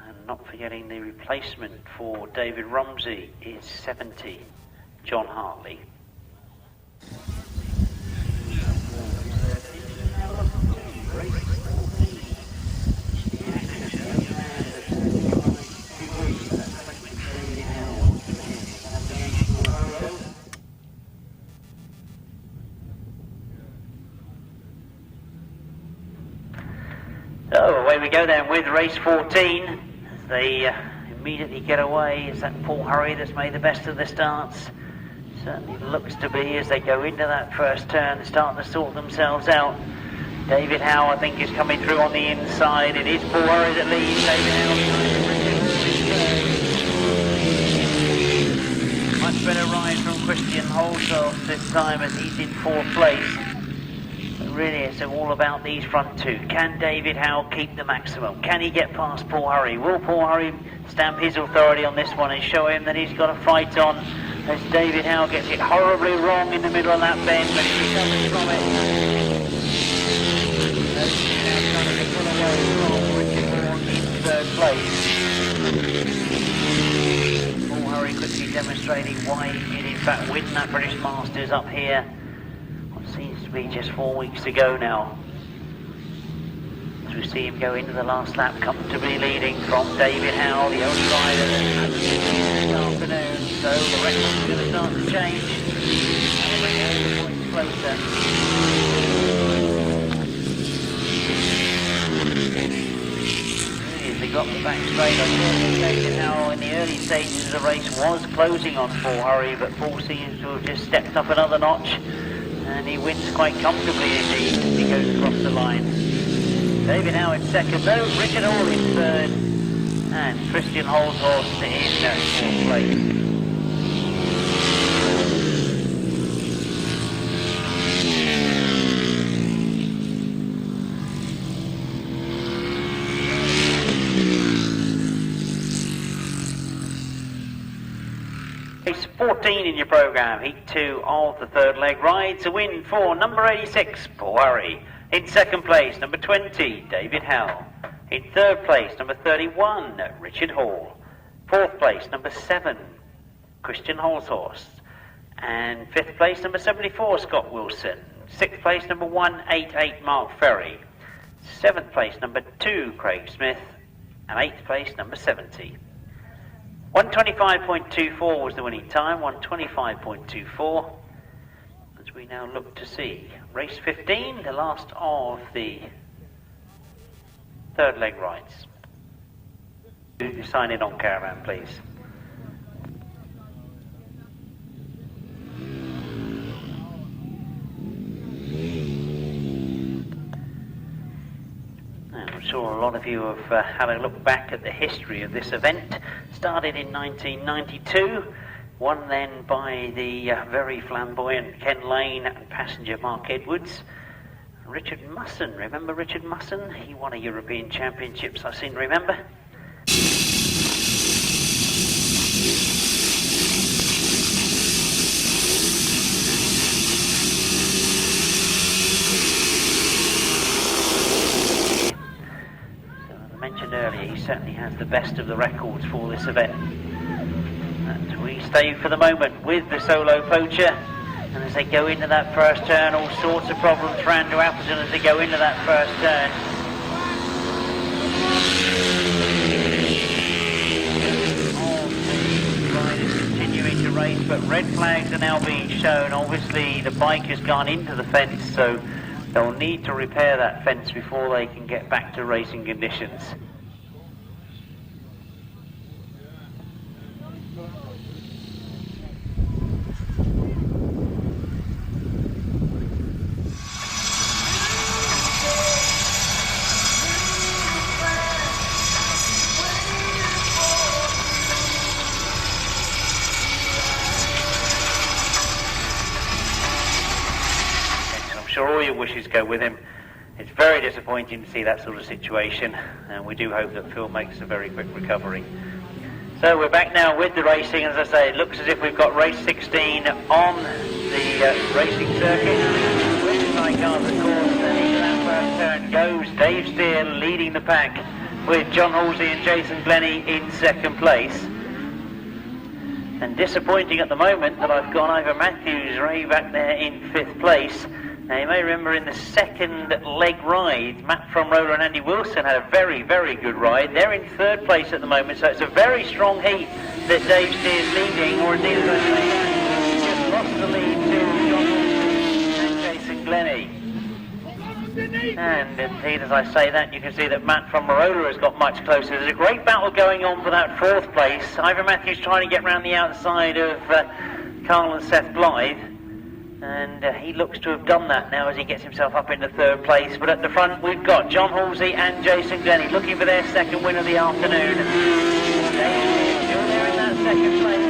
And not forgetting the replacement for David Rumsey is 70, John Hartley. So away we go then with race 14. As they immediately get away, is that Paul Hurry that's made the best of the starts? Certainly looks to be as they go into that first turn, starting to sort themselves out. David Howe, I think, is coming through on the inside. It is Paul Hurry that leads. David Howe. Much better ride from Christian Holsworth this time as he's in 4th place. But really, it's all about these front two. Can David Howe keep the maximum? Can he get past Paul Hurry? Will Paul Hurry stamp his authority on this one and show him that he's got a fight on as David Howe gets it horribly wrong in the middle of that bend, but he recovers from it. Now trying to pull away from Richard Hall in 3rd place. Paul Hurry quickly demonstrating why he did in fact win that British Masters up here. What seems to be just 4 weeks ago now. As we see him go into the last lap comfortably leading from David Howe, the only rider that has been this afternoon. So the record's going to start to change. And bring it points closer. They got the back straight. I thought David Howe in the early stages of the race was closing on Paul Hurry, but Paul seems to have just stepped up another notch, and he wins quite comfortably indeed as he goes across the line. David Howe in 2nd though, Richard Hall in 3rd, and Christian Holsworth in 4th place. Race 14 in your programme, Heat 2 of the 3rd leg rides. A win for number 86, Paul Hurry. In 2nd place, number 20, David Howe. In 3rd place, number 31, Richard Hall. 4th place, number 7, Christian Holsworth. And 5th place, number 74, Scott Wilson. 6th place, number 188, Mark Ferry. 7th place, number 2, Craig Smith. And 8th place, number 70. 125.24 was the winning time, 125.24. As we now look to see race 15, the last of the 3rd leg rides. Sign in on caravan, please. I'm sure a lot of you have had a look back at the history of this event. Started in 1992, won then by the very flamboyant Ken Lane and passenger Mark Edwards. Richard Musson, remember Richard Musson? He won a European Championships, I seem to remember. Earlier, he certainly has the best of the records for this event. And we stay for the moment with the solo poacher, and as they go into that first turn, all sorts of problems for Andrew Appleton as they go into that first turn. All the riders continuing to race, but red flags are now being shown. Obviously the bike has gone into the fence, so they'll need to repair that fence before they can get back to racing conditions. All your wishes go with him. It's very disappointing to see that sort of situation, and we do hope that Phil makes a very quick recovery. So we're back now with the racing. As I say, it looks as if we've got race 16 on the racing circuit. With the Sidecars, of course, and into that first turn goes Dave Steer leading the pack with John Halsey and Jason Glenie in 2nd place. And disappointing at the moment that I've got Ivor Matthews way back there in 5th place. Now, you may remember in the 2nd leg ride, Matt Fumarola and Andi Wilson had a very, very good ride. They're in 3rd place at the moment, so it's a very strong heat that Dave Steer's leading, or indeed, as I say, he just lost the lead to John Halsey and Jason Glenie. And indeed, as I say that, you can see that Matt Fumarola has got much closer. There's a great battle going on for that 4th place. Ivor Matthews trying to get round the outside of Carl and Seth Blythe. And he looks to have done that now as he gets himself up into third place. But at the front we've got John Halsey and Jason Glenie looking for their second win of the afternoon. Still there in that second place.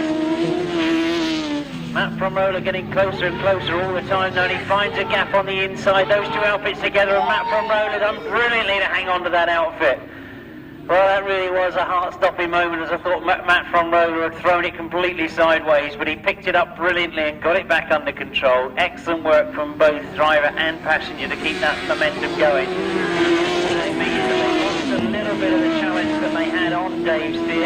Matt Fumarola getting closer and closer all the time now, and he finds a gap on the inside. Those two outfits together, and Matt Fumarola done brilliantly to hang on to that outfit. Well, that really was a heart-stopping moment, as I thought Matt Fumarola had thrown it completely sideways, but he picked it up brilliantly and got it back under control. Excellent work from both driver and passenger to keep that momentum going. They lost a little bit of the challenge that they had on Dave's steer.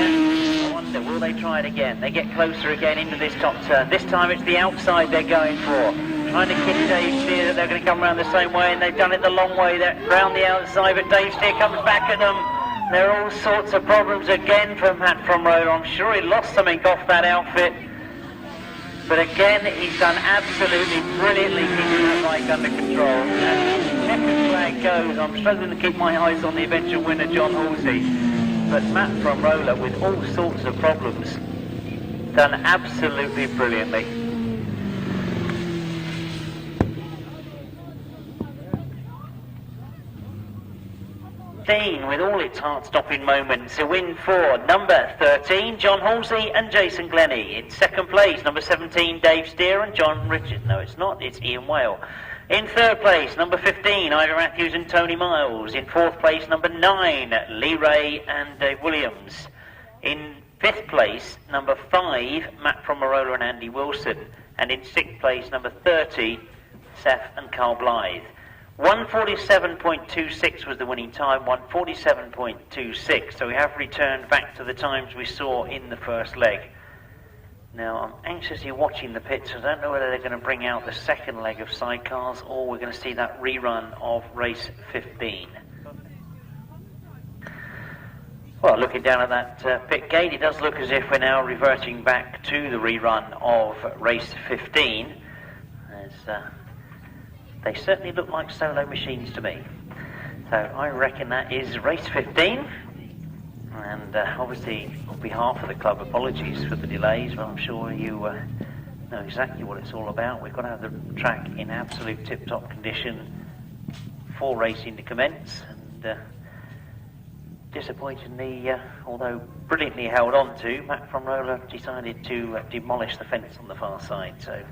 I wonder, will they try it again? They get closer again into this top turn. This time it's the outside they're going for. Trying to kid Dave's steer that they're going to come around the same way, and they've done it the long way. They're round the outside, but Dave's steer comes back at them. There are all sorts of problems again for Matt Fumarola. I'm sure he lost something off that outfit. But again, he's done absolutely brilliantly keeping that bike under control. As the checkered flag goes, I'm struggling to keep my eyes on the eventual winner, John Halsey. But Matt Fumarola, with all sorts of problems, done absolutely brilliantly. With all its heart-stopping moments, a win for number 13, John Halsey and Jason Glenie. In second place, number 17, Dave Steer and John Richard. No, it's not, it's Ian Whale. In third place, number 15, Ivor Matthews and Tony Miles. In fourth place, number 9, Lee Ray and Dave Williams. In fifth place, number 5, Matt Fumarola and Andi Wilson. And in sixth place, number 30, Seth and Carl Blythe. 1:47.26 was the winning time, 1:47.26, so we have returned back to the times we saw in the first leg. Now, I'm anxiously watching the pits. I don't know whether they're going to bring out the second leg of sidecars or we're going to see that rerun of race 15. Well, looking down at that pit gate, it does look as if we're now reverting back to the rerun of race 15. As they certainly look like solo machines to me. So I reckon that is race 15. And obviously, on behalf of the club, apologies for the delays, but I'm sure you know exactly what it's all about. We've got to have the track in absolute tip-top condition for racing to commence. And disappointingly, although brilliantly held on to, Matt Fumarola decided to demolish the fence on the far side. So.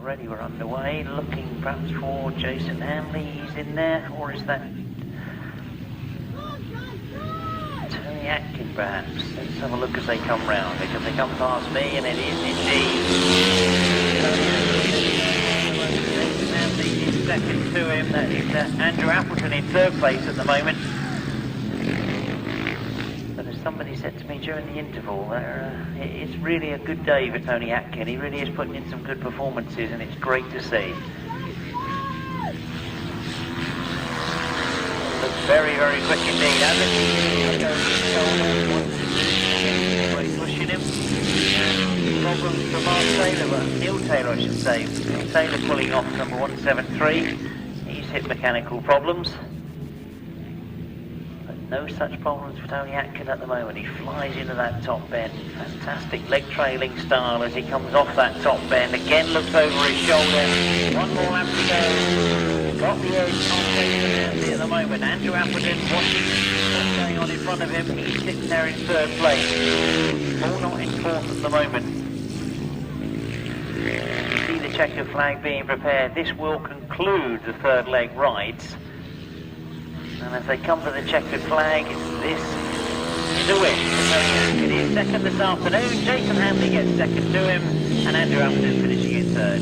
Already we're underway, looking perhaps for Jason Handley. He's in there, or is that Tony Atkin perhaps? Let's have a look as they come round, because they come past me, and it is indeed Jason Handley is second to him. That is Andrew Appleton in third place at the moment. But as somebody said to me during the interval, it's really a good day for Tony Atkin. He really is putting in some good performances, and it's great to see. Looks very, very quick indeed. Pushing him. Problems for Mark Taylor, well, Neil Taylor I should say. Neil Taylor pulling off number 173. He's hit mechanical problems. No such problems for Tony Atkin at the moment. He flies into that top bend. Fantastic leg trailing style as he comes off that top bend. Again looks over his shoulder. One more lap to go. Got the edge on Jason at the moment. Andrew Appleton watching what's going on in front of him. He's sitting there in third place. All not in fourth at the moment. You see the checkered flag being prepared. This will conclude the third leg rides. And as they come to the checkered flag, this is a win. It is second this afternoon. Jason Handley gets second to him, and Andrew Appleton finishing in third.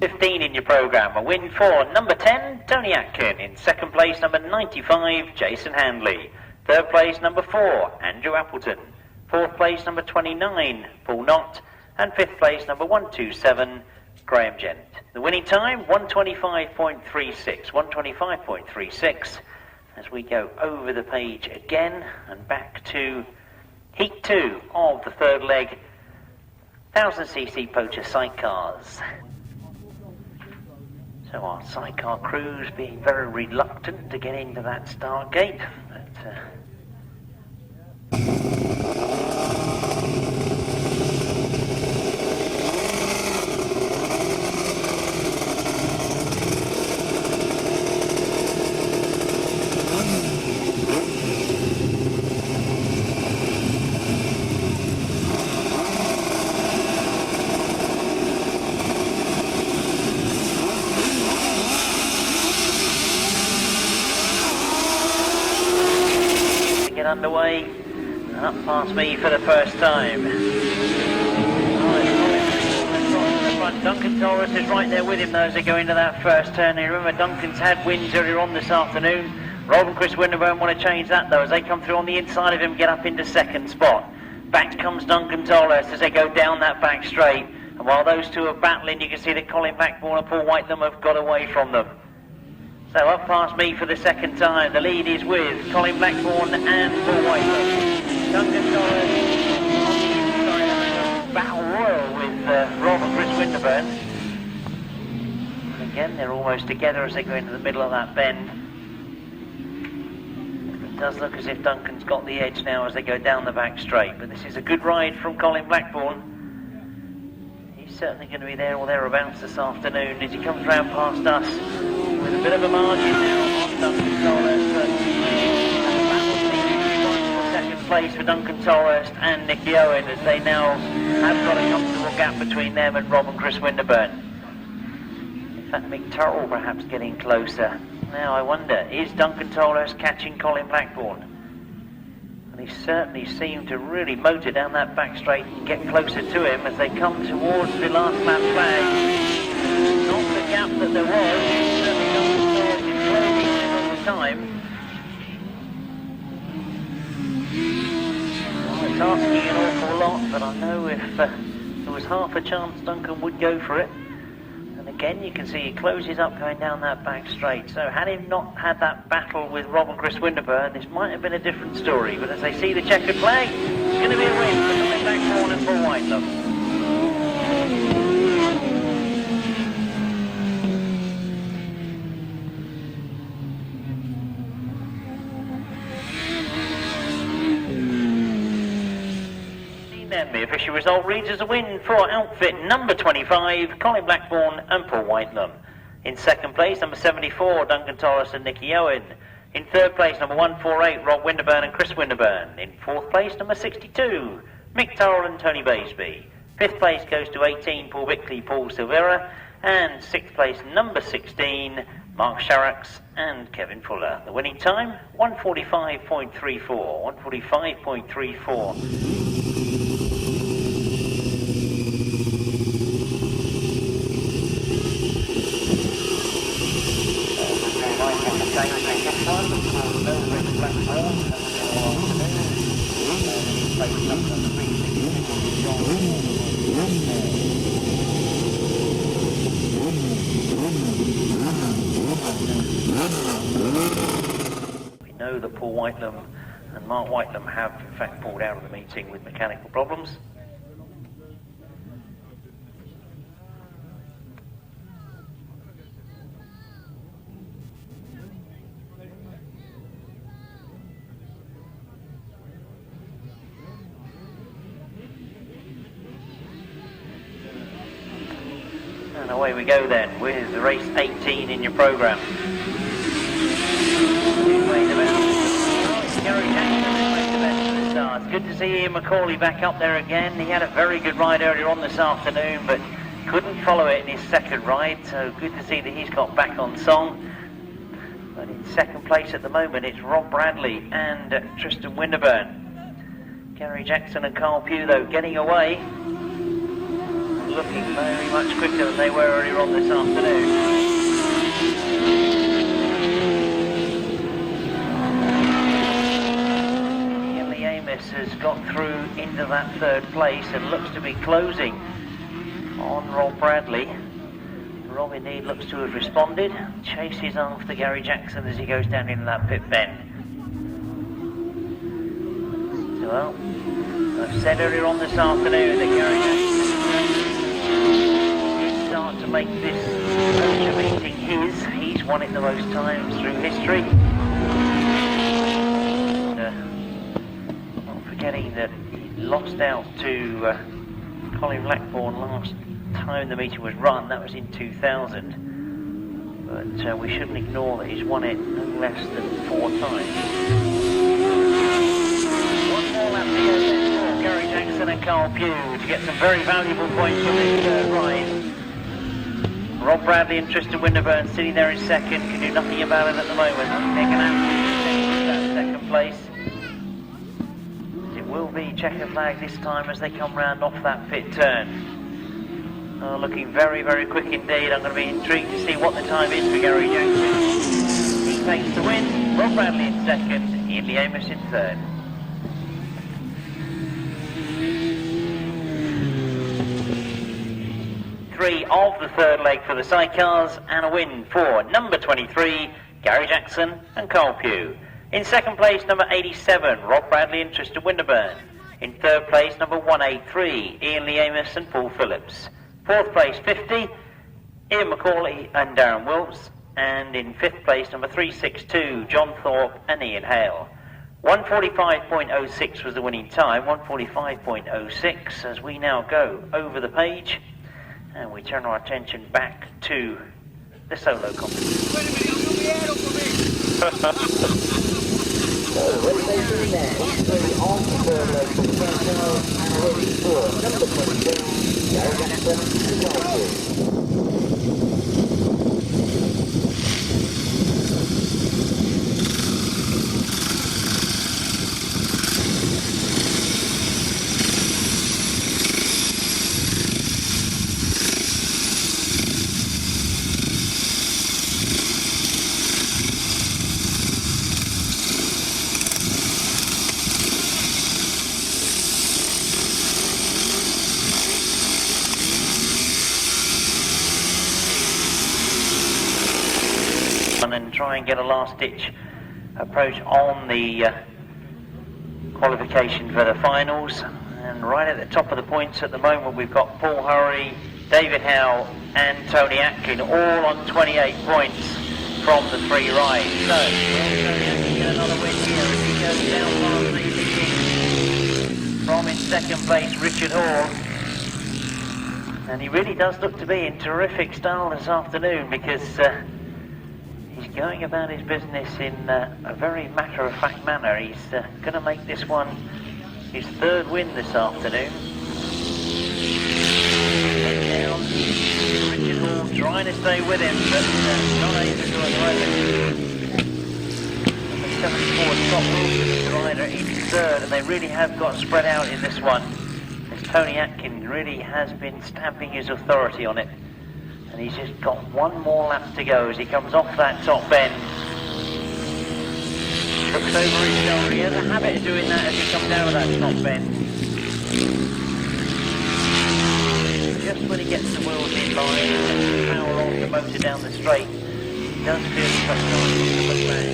15 in your programme. A win for number 10, Tony Atkin. In second place, number 95, Jason Handley. Third place, number 4, Andrew Appleton. Fourth place, number 29, Paul Knott. And fifth place, number 127, Graham Gent. The winning time, 125.36. 125.36 as we go over the page again and back to Heat 2 of the third leg 1000cc Poacher Sidecars. So our sidecar crews being very reluctant to get into that start gate. But, underway and up past me for the first time. Duncan Torres is right there with him though as they go into that first turn. And remember, Duncan's had wins earlier on this afternoon. Rob and Chris Winterburn want to change that though as they come through on the inside of him, get up into second spot. Back comes Duncan Torres as they go down that back straight. And while those two are battling, you can see that Colin Blackbourn and Paul Whitelam have got away from them. So up past me for the second time, the lead is with Colin Blackbourn and Paul Whitelam. Duncan Torres on the inside, battle royal with Rob and Chris Winterburn. And again, they're almost together as they go into the middle of that bend. It does look as if Duncan's got the edge now as they go down the back straight, but this is a good ride from Colin Blackbourn. Certainly going to be there or thereabouts this afternoon as he comes round past us with a bit of a margin now on Duncan Torres. That will be second place for Duncan Torres and Nicky Owen as they now have got a comfortable gap between them and Rob and Chris Winterburn. In fact, Mick Turrell perhaps getting closer. Now I wonder, is Duncan Torres catching Colin Blackbourn? They certainly seem to really motor down that back straight and get closer to him as they come towards the last lap flag. Not the gap that there was, certainly not the all the time. Well, it's asking an awful lot, but I know if there was half a chance Duncan would go for it. Again, you can see he closes up going down that back straight. So had he not had that battle with Rob and Chris Winterburn, this might have been a different story. But as they see the checkered flag, it's going to be a win for Colin Blackbourn and Paul Whitelam. The official result reads as a win for outfit number 25, Colin Blackbourn and Paul Whitelam. In second place, number 74, Duncan Torres and Nicky Owen. In third place, number 148, Rob Winterburn and Chris Winterburn. In fourth place, number 62, Mick Turrell and Tony Baisby. Fifth place goes to 18, Paul Bickley, Paul Silvera. And sixth place, number 16, Mark Sharrocks and Kevin Fuller. The winning time, 145.34. 145.34. We know that Paul Whitelam and Mark Whitelam have in fact pulled out of the meeting with mechanical problems. And away we go then with race 18 in your programme. It's good to see Ian McCauley back up there again. He had a very good ride earlier on this afternoon, but couldn't follow it in his second ride, so good to see that he's got back on song. But in second place at the moment, it's Rob Bradley and Tristan Winterburn. Gary Jackson and Carl Pugh, though, getting away. Looking very much quicker than they were earlier on this afternoon. Has got through into that third place and looks to be closing on Rob Bradley. Rob indeed looks to have responded, chases after Gary Jackson as he goes down into that pit bend. So, well, I've said earlier on this afternoon that Gary Jackson won it the most times through history. Not forgetting that he lost out to Colin Blackbourn last time the meeting was run, that was in 2000. But we shouldn't ignore that he's won it no less than 4 times. One more lap to go for Gary Jackson and Carl Pugh to get some very valuable points from this third ride. Rob Bradley and Tristan Winterburn sitting there in second, can do nothing about it at the moment. They can absolutely that second place. It will be checker flag this time as they come round off that pit turn. Looking very, very quick indeed. I'm going to be intrigued to see what the time is for Gary Jackson. He takes the win. Rob Bradley in second, Lee Amos in third. Three of the third leg for the Sidecars, and a win for number 23, Gary Jackson and Carl Pugh. In second place, number 87, Rob Bradley and Tristan Winterburn. In third place, number 183, Lee Amos and Paul Phillips. Fourth place, 50, Ian McCauley and Darren Wilkes. And in fifth place, number 362, John Thorpe and Ian Hale. 1:45.06 was the winning time, 1:45.06 as we now go over the page and we turn our attention back to the solo competition. Wait a minute, I'm going to be out for me. And try and get a last-ditch approach on the qualification for the finals. And right at the top of the points at the moment, we've got Paul Hurry, David Howe and Tony Atkin all on 28 points from the 3 rides. So, Atkin get another win here as he goes down past the leading from in second place, Richard Hall. And he really does look to be in terrific style this afternoon because he's going about his business in a very matter-of-fact manner. He's going to make this one his third win this afternoon. Down, Richard Hall trying to stay with him, but not able to at the moment. Number 74, Scott Wilson is the rider in third, and they really have got spread out in this one. As Tony Atkin really has been stamping his authority on it. And he's just got one more lap to go as he comes off that top bend. Looks over his shoulder. He has a habit of doing that as he comes down with that top bend. Just when he gets the wheels in line and power off the motor down the straight, he does feel the pressure on to look back.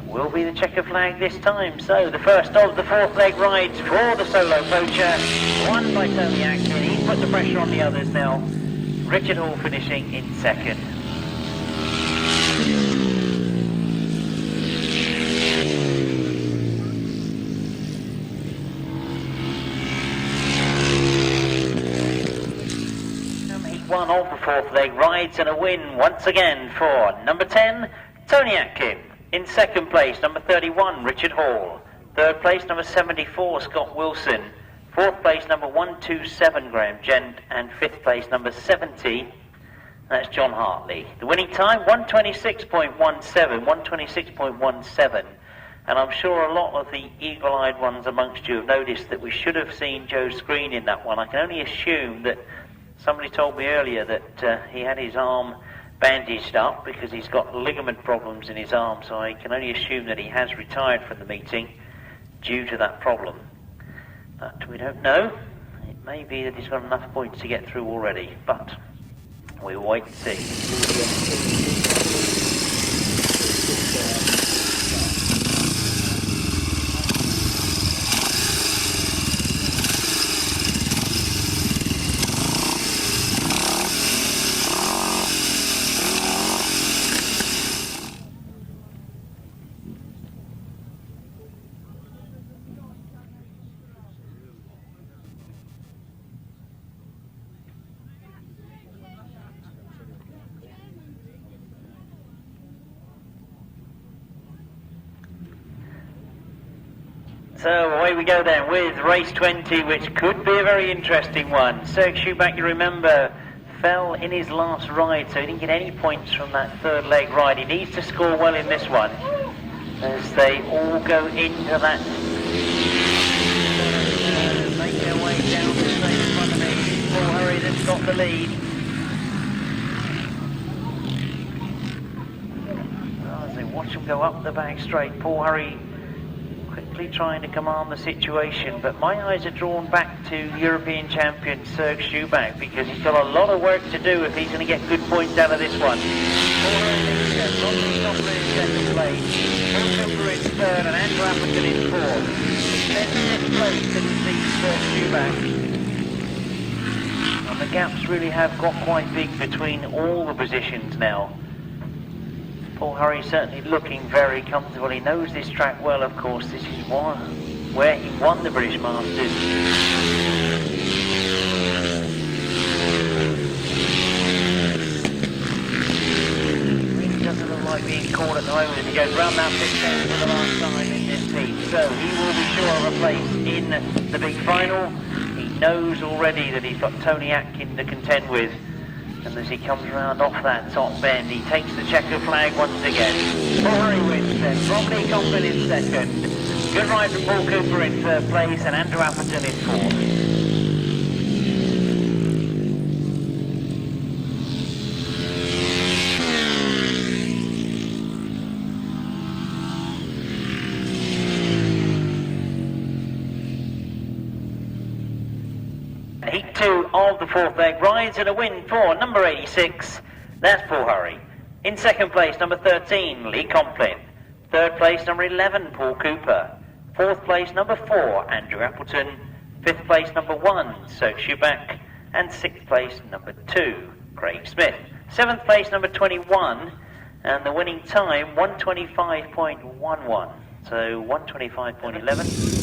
Will be the checker flag this time. So the first of the fourth leg rides for the solo poacher, won by Tony Atkin. He's put the pressure on the others now. Richard Hall finishing in second. Heat one of the fourth leg rides and a win once again for number 10, Tony Atkin. In second place, number 31, Richard Hall. Third place, number 74, Scott Wilson. Fourth place, number 127, Graham Gent. And fifth place, number 70, that's John Hartley. The winning time, 1:26.17, 1:26.17. And I'm sure a lot of the eagle-eyed ones amongst you have noticed that we should have seen Joe Screen in that one. I can only assume that somebody told me earlier that he had his arm bandaged up because he's got ligament problems in his arm, so I can only assume that he has retired from the meeting due to that problem. But we don't know. It may be that he's got enough points to get through already, but we'll wait and see. So away we go then with race 20, which could be a very interesting one. Serge Schuback, you remember, fell in his last ride, so he didn't get any points from that third leg ride. He needs to score well in this one as they all go into that. Make their way down to the straight in front of me. Paul Hurry that's got the lead. As they watch him go up the back straight, Paul Hurry quickly trying to command the situation, but my eyes are drawn back to European champion Serge Schuback because he's got a lot of work to do if he's going to get good points out of this one. Paul Hurry in second place, Phil Cooper in third, and Andrew Appleton in fourth. Then fifth place to defeat Serge Schuback. And the gaps really have got quite big between all the positions now. Paul Hurry certainly looking very comfortable. He knows this track well, of course. This is where he won the British Masters. Really doesn't look like being caught at the moment as he goes round that pit fence for the last time in this heat. So he will be sure of a place in the big final. He knows already that he's got Tony Atkin to contend with. And as he comes around off that top bend, he takes the checker flag once again. Paul Hurry wins then, from Lee Complin in second. Good ride from Paul Cooper in third place, and Andrew Appleton in fourth. 2 of the fourth leg rides, and a win for number 86, that's Paul Hurry. In second place, number 13, Lee Complin. Third place, number 11, Paul Cooper. Fourth place, number 4, Andrew Appleton. Fifth place, number 1, Serge Schuback. And sixth place, number 2, Craig Smith. Seventh place, number 21, and the winning time, 125.11. So 125.11.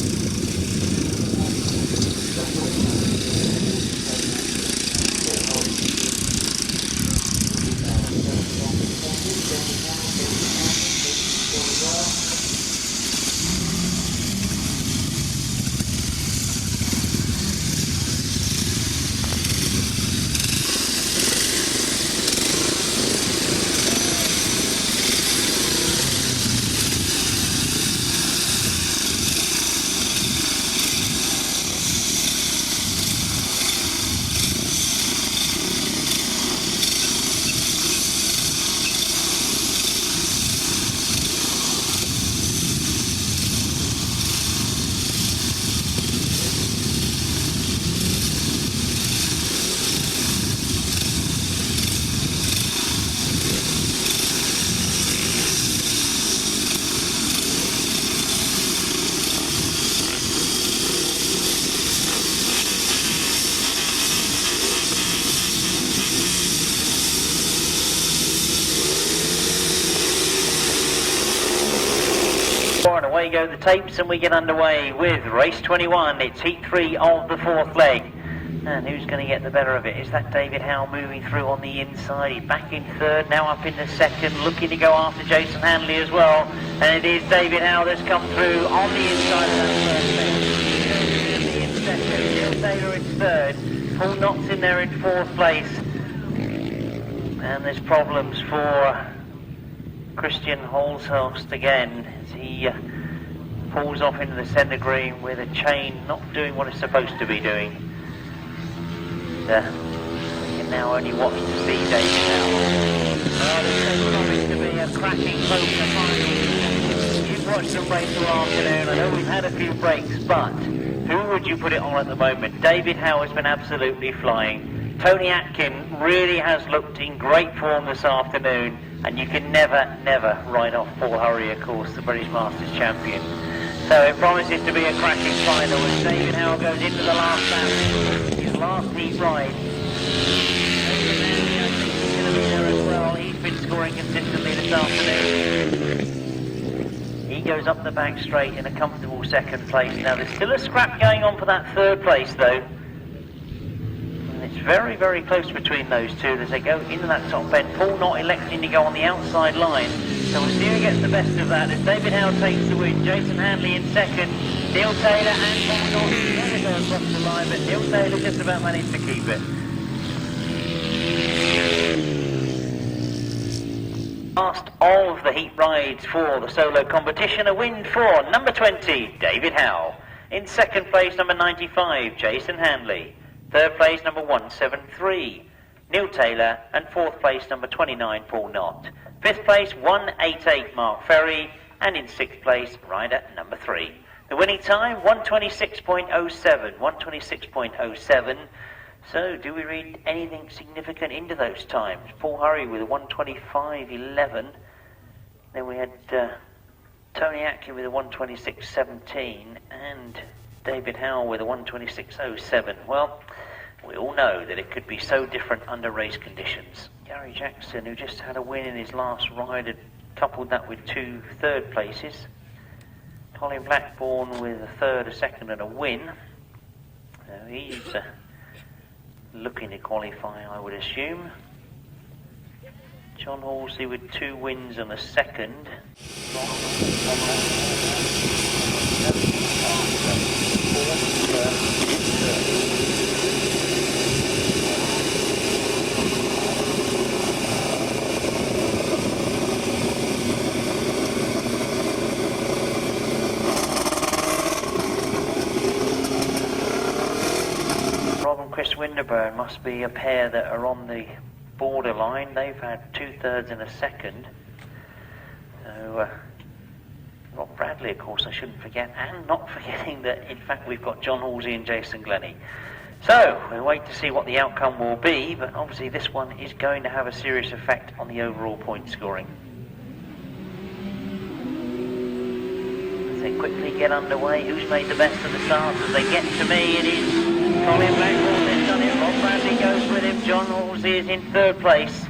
And away go the tapes, and we get underway with race 21. It's heat 3 of the fourth leg. And who's going to get the better of it? Is that David Howe moving through on the inside? He's back in third, now up in the second, looking to go after Jason Handley as well. And it is David Howe that's come through on the inside of that first leg. In second, Neil Taylor in third, Paul Knott's in there in fourth place. And there's problems for Christian Holzhorst again as he pulls off into the centre green with a chain not doing what it's supposed to be doing. We can now only watch to see David Howe. This is promised to be a cracking poacher final. You've watched them race all afternoon. I know we've had a few breaks, but who would you put it on at the moment? David Howe has been absolutely flying. Tony Atkin really has looked in great form this afternoon, and you can never write off Paul Hurry, of course, the British Masters champion. So it promises to be a cracking final as David Howe goes into the last lap, his last heat ride. David Handley, I think he's going to be there as well. He's been scoring consistently this afternoon. He goes up the back straight in a comfortable second place. Now there's still a scrap going on for that third place though. It's very close between those two as they go into that top bend. Paul Knott electing to go on the outside line. So we'll see who gets the best of that as David Howe takes the win. Jason Handley in second. Neil Taylor and Paul Norton never go across the line, but Neil Taylor just about managed to keep it. Last of the heat rides for the solo competition, a win for number 20, David Howe. In second place, number 95, Jason Handley. Third place, number 173, Neil Taylor. And fourth place, number 29, Paul Knott. Fifth place, 188, Mark Ferry. And in sixth place, rider number 3. The winning time, 126.07, 126.07. So, do we read anything significant into those times? Paul Hurry with a 125.11. Then we had Tony Atkin with a 126.17 and David Howe with a 126.07. Well, we all know that it could be so different under race conditions. Gary Jackson, who just had a win in his last ride, had coupled that with 2 third places. Colin Blackbourn with a third, a second and a win. So he's looking to qualify, I would assume. John Halsey with 2 wins and a second. Chris Winterburn must be a pair that are on the borderline. They've had 2 thirds and a second. So Rob Bradley, of course, I shouldn't forget, and not forgetting that in fact we've got John Halsey and Jason Glenie. So we'll wait to see what the outcome will be, but obviously this one is going to have a serious effect on the overall point scoring. As they quickly get underway, who's made the best of the starts? As they get to me, it is Colin Blackbourn has done it. Rob Bradley goes with him. John Halsey is in third place.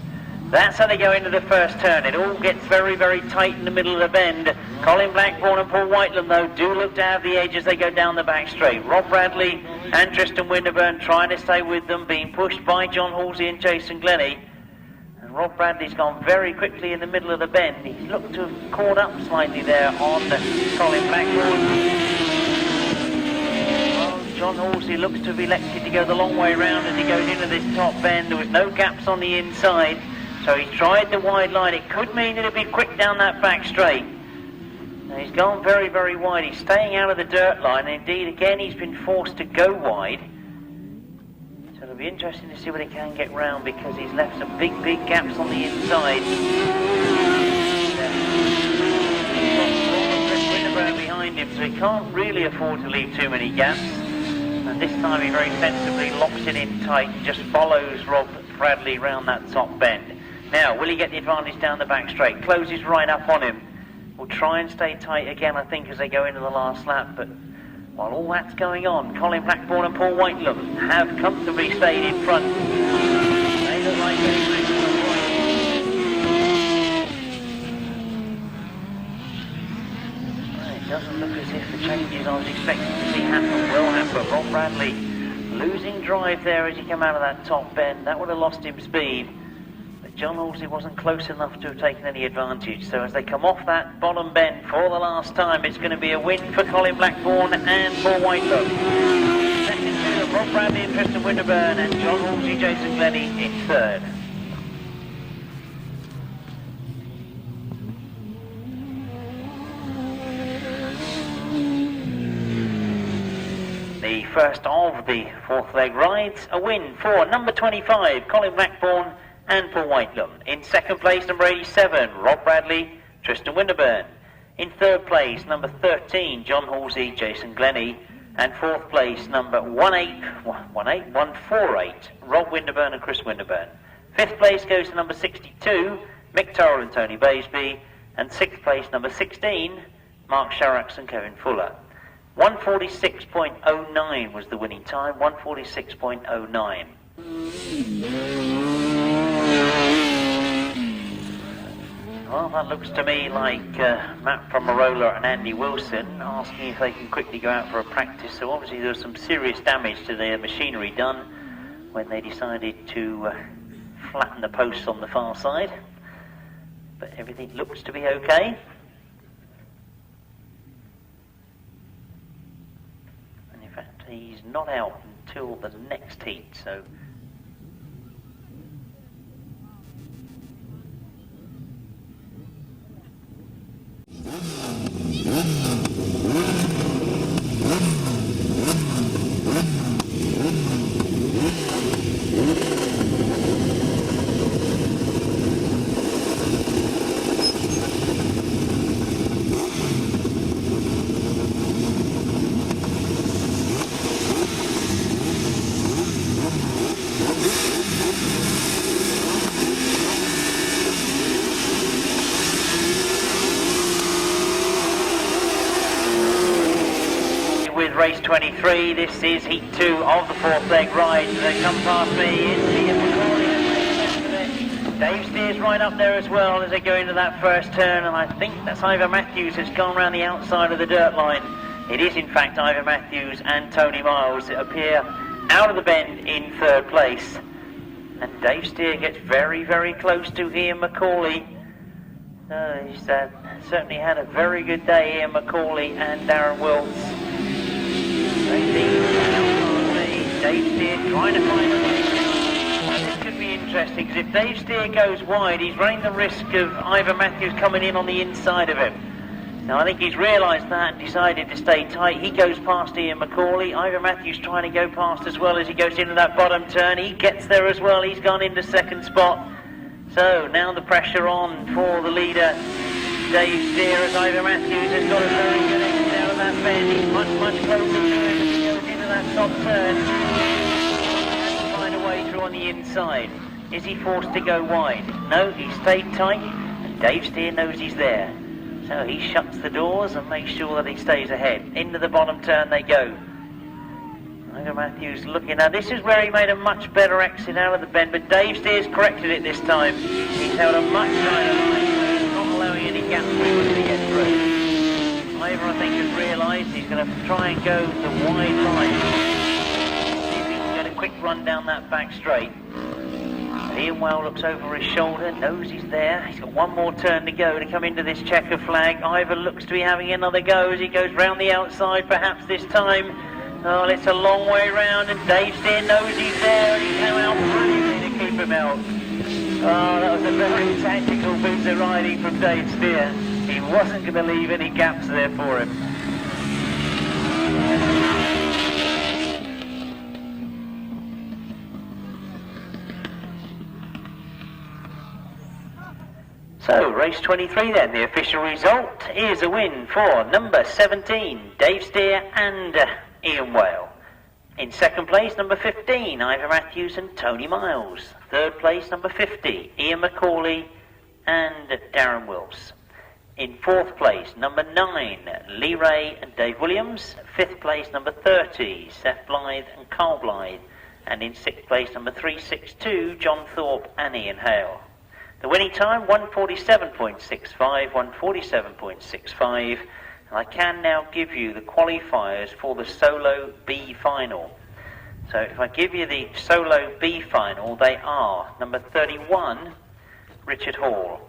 That's how they go into the first turn. It all gets very, very tight in the middle of the bend. Colin Blackbourn and Paul Whiteland, though, do look to have the edge as they go down the back straight. Rob Bradley and Tristan Winterburn trying to stay with them, being pushed by John Halsey and Jason Glenie. And Rob Bradley's gone very quickly in the middle of the bend. He's looked to have caught up slightly there on Colin Blackbourn. John Halsey looks to have elected to go the long way round as he goes into this top bend. There was no gaps on the inside, so he tried the wide line. It could mean it'll be quick down that back straight. Now he's gone very, very wide. He's staying out of the dirt line, and indeed, again, he's been forced to go wide. So it'll be interesting to see what he can get round, because he's left some big, big gaps on the inside. Behind him, so he can't really afford to leave too many gaps. And this time he very sensibly locks it in tight and just follows Rob Bradley round that top bend. Now, will he get the advantage down the back straight? Closes right up on him. Will try and stay tight again, I think, as they go into the last lap. But while all that's going on, Colin Blackbourn and Paul Whiteland have comfortably stayed in front. They look like getting back to the point. It doesn't look as if the changes I was expecting to see happen will happen. Rob Bradley losing drive there as he came out of that top bend. That would have lost him speed. But John Halsey wasn't close enough to have taken any advantage. So as they come off that bottom bend for the last time, it's going to be a win for Colin Blackbourn and Paul Whiteland. Second to Rob Bradley and Tristan Winterburn, and John Halsey, Jason Glenie in third. The first of the fourth leg rides, a win for number 25, Colin Blackbourn and Paul Whiteland. In second place, number 87, Rob Bradley, Tristan Winterburn. In third place, number 13, John Halsey, Jason Glenie. And fourth place, number 148, Rob Winterburn and Chris Winterburn. Fifth place goes to number 62, Mick Turrell and Tony Baisby. And sixth place, number 16, Mark Sharrocks and Kevin Fuller. 146.09 was the winning time, 146.09. Well, that looks to me like Matt Fumarola and Andi Wilson asking if they can quickly go out for a practice. So obviously there was some serious damage to their machinery done when they decided to flatten the posts on the far side. but everything looks to be okay. And in fact, he's not out until the next heat, so race 23, this is heat 2 of the fourth leg ride. They come past me, Dave Steer's right up there as well as they go into that first turn, and I think that's Ivor Matthews has gone around the outside of the dirt line. It is in fact Ivor Matthews and Tony Miles that appear out of the bend in third place. And Dave Steer gets very, very close to Ian McCauley. He's certainly had a very good day, Ian McCauley and Darren Wills. Dave Steer trying to find a way. This could be interesting, because if Dave Steer goes wide, he's running the risk of Ivor Matthews coming in on the inside of him. Now I think he's realised that and decided to stay tight. He goes past Ian McCauley. Ivor Matthews trying to go past as well as he goes into that bottom turn. He gets there as well. He's gone into second spot. So now the pressure on for the leader, Dave Steer, as Ivor Matthews has got a very good exit out of that bend. He's much, much closer to him as he goes into that top turn. Has to find a way through on the inside. Is he forced to go wide? No, he stayed tight, and Dave Steer knows he's there. So he shuts the doors and makes sure that he stays ahead. Into the bottom turn they go. Ivor Matthews looking. Now this is where he made a much better exit out of the bend, but Dave Steer's corrected it this time. He's held a much tighter line, not allowing any gaps for him to get through. Ivor, I think, has realised he's going to try and go the wide line. See if he can get a quick run down that back straight. Ian Well looks over his shoulder, knows he's there. He's got one more turn to go to come into this checker flag. Ivor looks to be having another go as he goes round the outside, perhaps this time. Oh, it's a long way round, and Dave Steer knows he's there, and he's come out brilliantly to keep him out. Oh, that was a very tactical piece of riding from Dave Steer. He wasn't going to leave any gaps there for him. So, race 23 then, the official result is a win for number 17, Dave Steer and Ian Whale. In second place, number 15, Ivor Matthews and Tony Miles. Third place, number 50, Ian McCauley and Darren Wills. In fourth place, number 9, Lee Ray and Dave Williams. Fifth place, number 30, Seth Blythe and Carl Blythe. And in sixth place, number 362, John Thorpe and Ian Hale. The winning time, 147.65, 147.65. And I can now give you the qualifiers for the Solo B final. So if I give you the Solo B final, they are number 31, Richard Hall.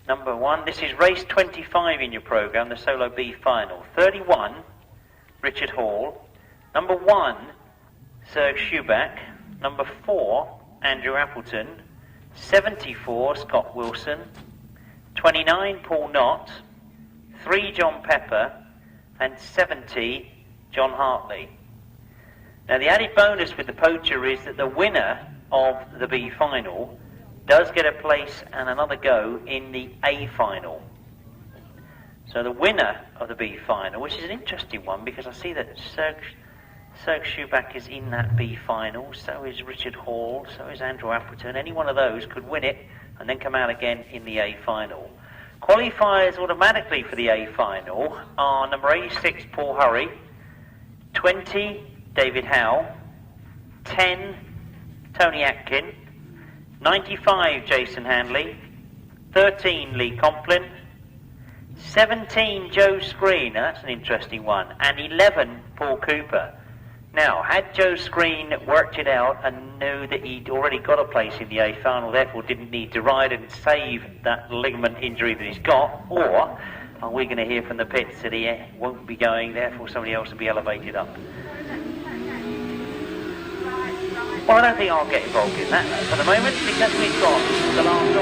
Number 1, this is race 25 in your programme, the Solo B final. 31, Richard Hall. Number 1, Serge Schubach. Number 4, Andrew Appleton. 74, Scott Wilson. 29, Paul Knott. 3, John Pepper. And 70, John Hartley. Now the added bonus with the Poacher is that the winner of the B final does get a place and another go in the A final. So the winner of the B final, which is an interesting one because I see that Serge Schubach is in that B final, so is Richard Hall, so is Andrew Appleton. Any one of those could win it and then come out again in the A final. Qualifiers automatically for the A final are number 86, Paul Hurry, 20, David Howe, 10, Tony Atkin, 95, Jason Handley, 13, Lee Complin, 17, Joe Screen, now that's an interesting one, and 11, Paul Cooper. Now, had Joe Screen worked it out and knew that he'd already got a place in the A final, therefore didn't need to ride and save that ligament injury that he's got, or are we going to hear from the pits that he won't be going, therefore somebody else will be elevated up? Well, I don't think I'll get involved in that for the moment, because we've got the last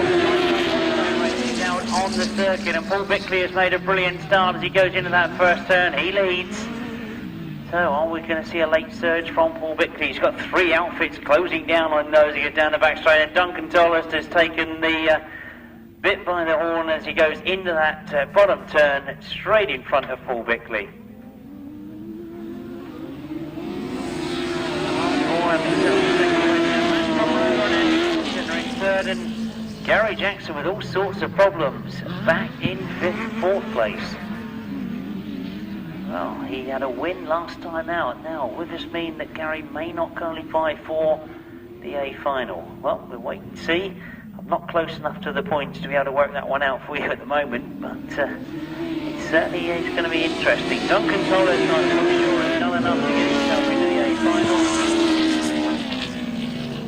racing out on the circuit, and Paul Bickley has made a brilliant start as he goes into that first turn. He leads. So are we going to see a late surge from Paul Bickley? He's got 3 outfits closing down on those. He goes down the back straight, and Duncan Tolhurst has taken the bit by the horn as he goes into that bottom turn straight in front of Paul Bickley. Third, and Gary Jackson with all sorts of problems back in 4th place. Well, he had a win last time out. Now, will this mean that Gary may not qualify for the A final? Well, we'll wait and see. I'm not close enough to the points to be able to work that one out for you at the moment, but it certainly is going to be interesting. Duncan Tolhurst, not sure, has done enough to get himself into the A final.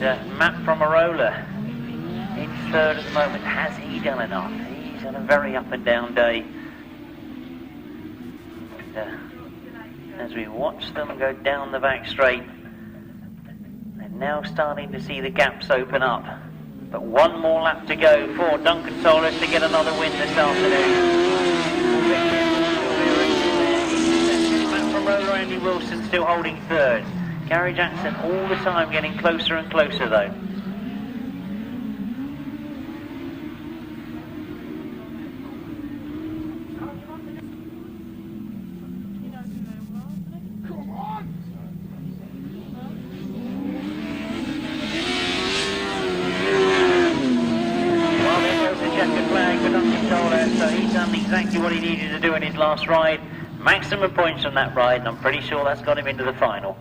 And, Matt Fumarola in 3rd at the moment. Has he done enough? He's had a very up and down day. As we watch them go down the back straight, they're now starting to see the gaps open up. But one more lap to go for Duncan Tolhurst to get another win this afternoon. Matt Fumarola, Andi Wilson still holding 3rd. Gary Jackson all the time getting closer and closer though. Exactly what he needed to do in his last ride. Maximum points from that ride, and I'm pretty sure that's got him into the final.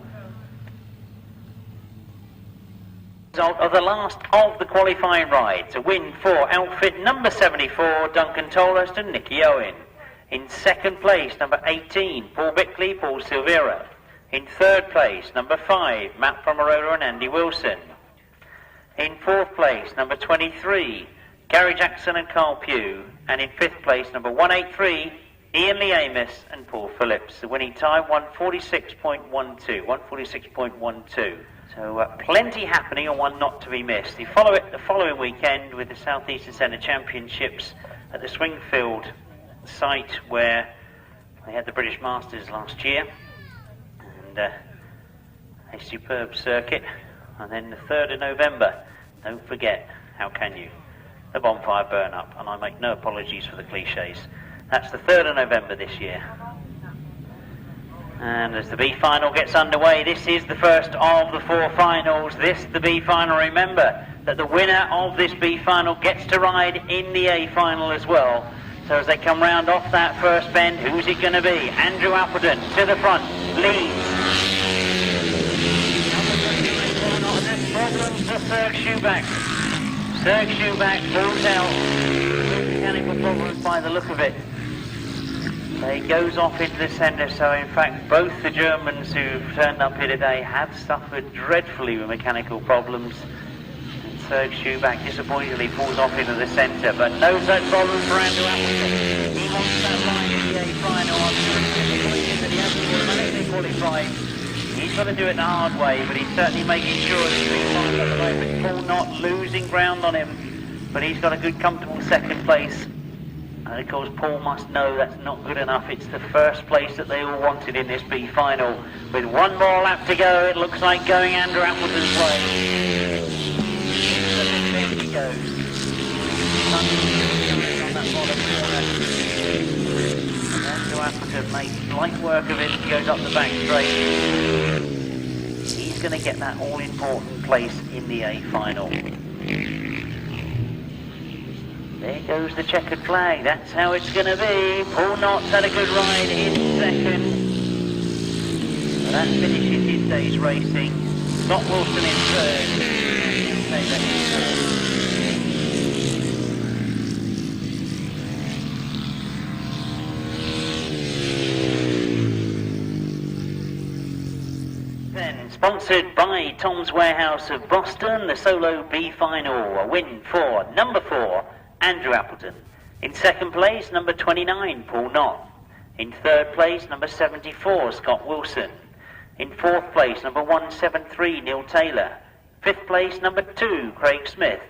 Result of the last of the qualifying rides. A win for outfit number 74, Duncan Tolhurst and Nicky Owen. In 2nd place, number 18, Paul Bickley, Paul Silvera. In 3rd place, number 5, Matt Fumarola and Andi Wilson. In 4th place, number 23, Gary Jackson and Carl Pugh, and in 5th place, number 183, Ian Lee Amos and Paul Phillips. The winning time, 146.12, 146.12. So plenty happening and one not to be missed. The following weekend with the South Eastern Centre Championships at the Swingfield site where they had the British Masters last year, and a superb circuit. And then the 3rd of November, don't forget, how can you? The bonfire burn up, and I make no apologies for the cliches. That's the 3rd of November this year. And as the B final gets underway, this is the first of the 4 finals. This, the B final. Remember that the winner of this B final gets to ride in the A final as well. So as they come round off that first bend, who's it going to be? Andrew Appleton to the front, leads. Problems for Serge Schuback. Serge Schuback pulls out. Mechanical problems by the look of it. So he goes off into the centre, so in fact both the Germans who've turned up here today have suffered dreadfully with mechanical problems. And Serge Schuback disappointingly falls off into the centre, but no such problem for Andrew Appleton. He wants that line in the A final. I'm disappointed that he hasn't qualified. He's got to do it the hard way, but he's certainly making sure that he's fine at the moment. Paul not losing ground on him, but he's got a good comfortable 2nd place. And of course Paul must know that's not good enough. It's the first place that they all wanted in this B final. With one more lap to go, it looks like going Andrew Appleton's way. There he goes. Andrew Appleton makes light work of it and goes up the back straight. He's going to get that all-important place in the A final. There goes the checkered flag. That's how it's going to be. Paul Knott's had a good ride in 2nd. So that finishes his day's racing. Scott Wilson in 3rd. Then, sponsored by Tom's Warehouse of Boston, the Solo B final, a win for number 4, Andrew Appleton. In second place, number 29, Paul Knott. In third place, number 74, Scott Wilson. In fourth place, number 173, Neil Taylor. Fifth place, number 2, Craig Smith.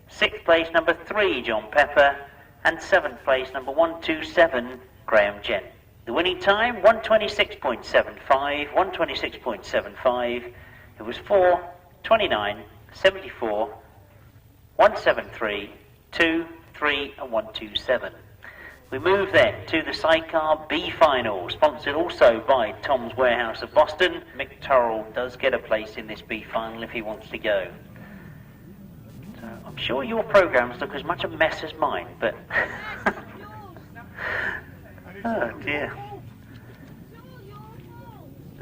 Sixth place, number 3, John Pepper. And seventh place, number 127, Graham Gent. The winning time, 126.75, 126.75. It was 4:29.74, 173, 2, 3 and 127. We move then to the Sidecar B final, sponsored also by Tom's Warehouse of Boston. Mick Turrell does get a place in this B final if he wants to go. So I'm sure your programmes look as much a mess as mine, but... oh dear.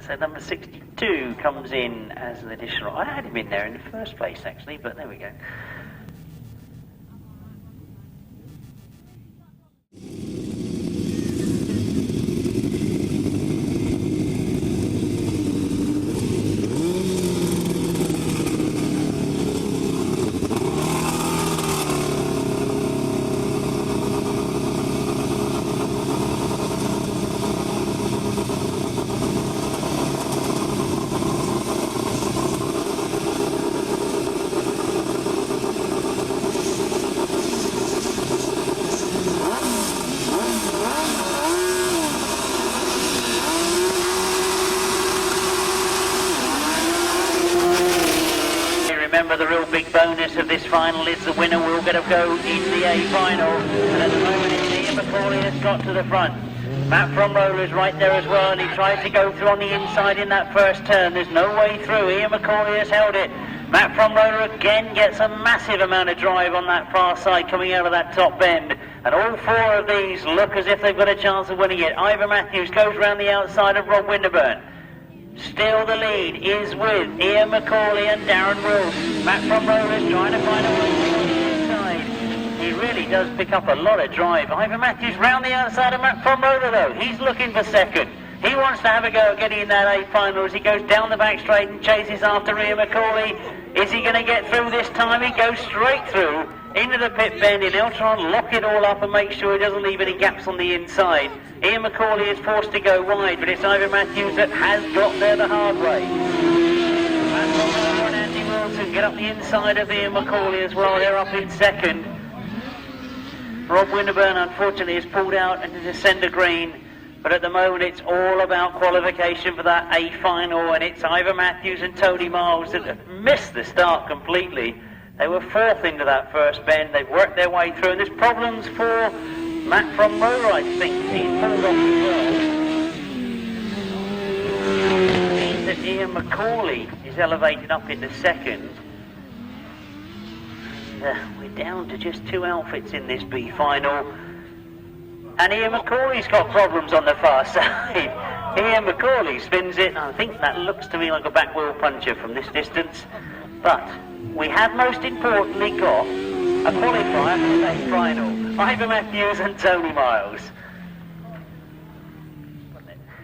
So number 62 comes in as an additional. I had him in there in the first place actually, but there we go. Remember, the real big bonus of this final is the winner will get a go in the A final. And at the moment, it's Ian McCauley has got to the front. Matt Fumarola is right there as well, and he tried to go through on the inside in that first turn. There's no way through. Ian McCauley has held it. Matt Fumarola again gets a massive amount of drive on that far side coming out of that top bend. And all four of these look as if they've got a chance of winning it. Ivor Matthews goes round the outside of Rob Winterburn. Still the lead is with Ian McCauley and Darren Wills. Matt Fumarola is trying to find a way on the inside. He really does pick up a lot of drive. Ivor Matthews round the outside of Matt Fumarola though. He's looking for second. He wants to have a go at getting in that A final as he goes down the back straight and chases after Ian McCauley. Is he going to get through this time? He goes straight through into the pit bend, and he'll try and lock it all up and make sure he doesn't leave any gaps on the inside. Ian McCauley is forced to go wide, but it's Ivor Matthews that has got there the hard way. Matt Fumarola and Andi Wilson get up the inside of Ian McCauley as well. They're up in second. Rob Winterburn unfortunately is pulled out into the centre green, but at the moment it's all about qualification for that A final, and it's Ivor Matthews and Tony Miles that have missed the start completely. They were fourth into that first bend. They've worked their way through, and there's problems for Matt Fumarola, I think. He's pulled off as well. It means that Ian McCauley is elevated up into second. We're down to just two outfits in this B final. And Ian McCauley's got problems on the far side. Ian McCauley spins it. I think that looks to me like a back wheel puncher from this distance. But we have most importantly got a qualifier for the next final. Ivor Matthews and Tony Miles.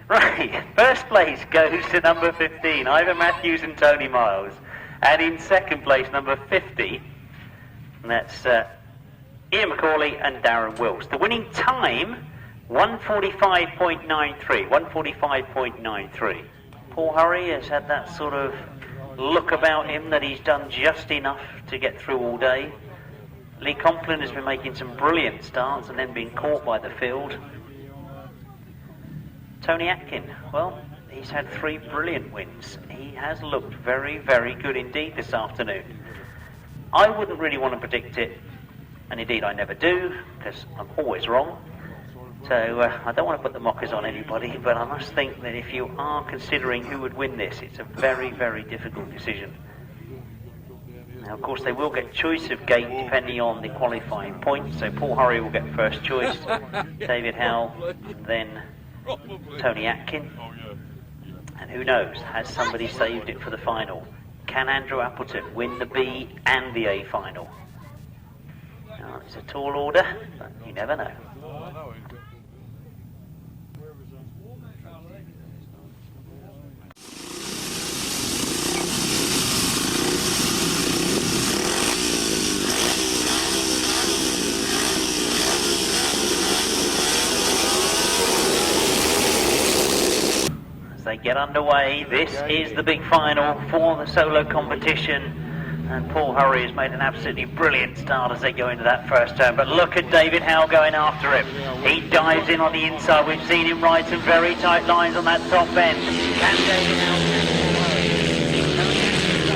Right, first place goes to number 15, Ivor Matthews and Tony Miles. And in second place, number 50, and that's Ian McCauley and Darren Wills. The winning time, 1:45.93, 1:45.93. Paul Hurry has had that sort of look about him that he's done just enough to get through all day. Lee Complin has been making some brilliant starts and then being caught by the field. Tony Atkin, well, he's had 3 brilliant wins. He has looked very, very good indeed this afternoon. I wouldn't really want to predict it, and indeed I never do, because I'm always wrong. So I don't want to put the mockers on anybody, but I must think that if you are considering who would win this, it's a very, very difficult decision. Now, of course, they will get choice of gate depending on the qualifying points. So Paul Hurry will get first choice, David Howe, then Tony Atkin. And who knows, has somebody saved it for the final? Can Andrew Appleton win the B and the A final? Now, it's a tall order, but you never know. get underway. This is the big final for the solo competition. And Paul Hurry has made an absolutely brilliant start as they go into that first turn. But look at David Howe going after him. He dives in on the inside. We've seen him ride some very tight lines on that top end. Can David Howe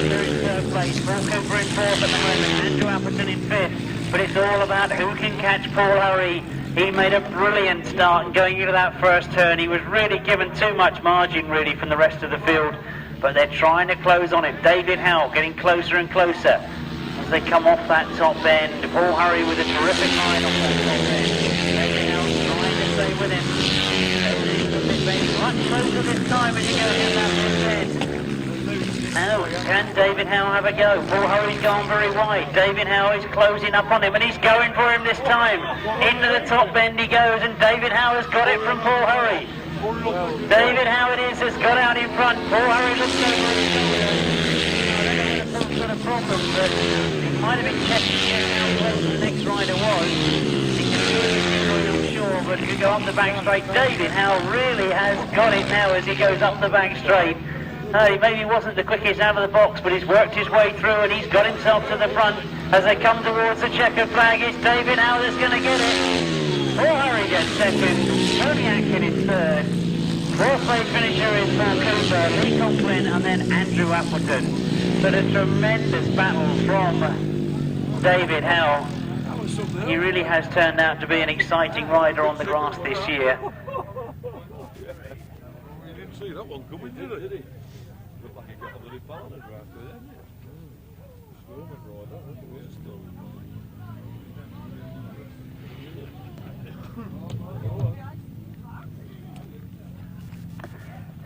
in third place? Paul Cooper in fourth at the moment. Andrew Appleton in fifth. But it's all about who can catch Paul Hurry. He made a brilliant start, and going into that first turn, he was really given too much margin, really, from the rest of the field. But they're trying to close on him. David Howe getting closer and closer as they come off that top end. Paul Hurry with a terrific line off that top end. David Howe trying to stay with him. Much closer this time as he goes in that first end. Now, can David Howe have a go? Paul Hurry's gone very wide. David Howe is closing up on him, and he's going for him this time. Into the top end he goes, and David Howe has got it from Paul Hurry. David Howe it is has got out in front. Paul Hurry looks over his shoulder. Paul's got a problem, but he might have been checking how close the next rider was. He can do it, I'm sure, but if you go up the back straight, David Howe really has got it now as he goes up the back straight. He maybe wasn't the quickest out of the box, but he's worked his way through and he's got himself to the front. As they come towards the checkered flag, it's David Howe that's going to get it. Paul Hurry gets second, Tony Atkin in third. Fourth place finisher is Paul Cooper, Lee Complin, and then Andrew Appleton. But a tremendous battle from David Howe. He really has turned out to be an exciting rider on the grass this year. You didn't see that one coming, did he? Looked like he got a bloody partner right there, didn't it? Snowman rider, that's what it's done.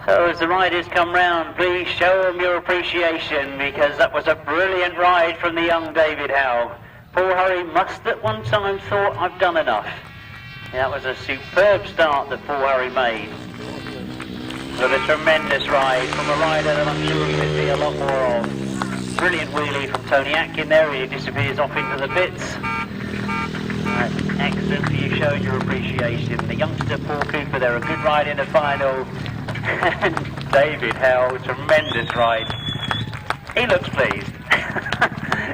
So as the riders come round, please show them your appreciation, because that was a brilliant ride from the young David Howe. Paul Hurry must at one time thought, I've done enough. That was a superb start that Paul Hurry made. But a tremendous ride from a rider that I'm sure we could see a lot more of. Brilliant wheelie from Tony Atkin there, he disappears off into the pits. Excellent for you showing your appreciation. The youngster Paul Cooper there, a good ride in the final. And David Howe, tremendous ride. He looks pleased.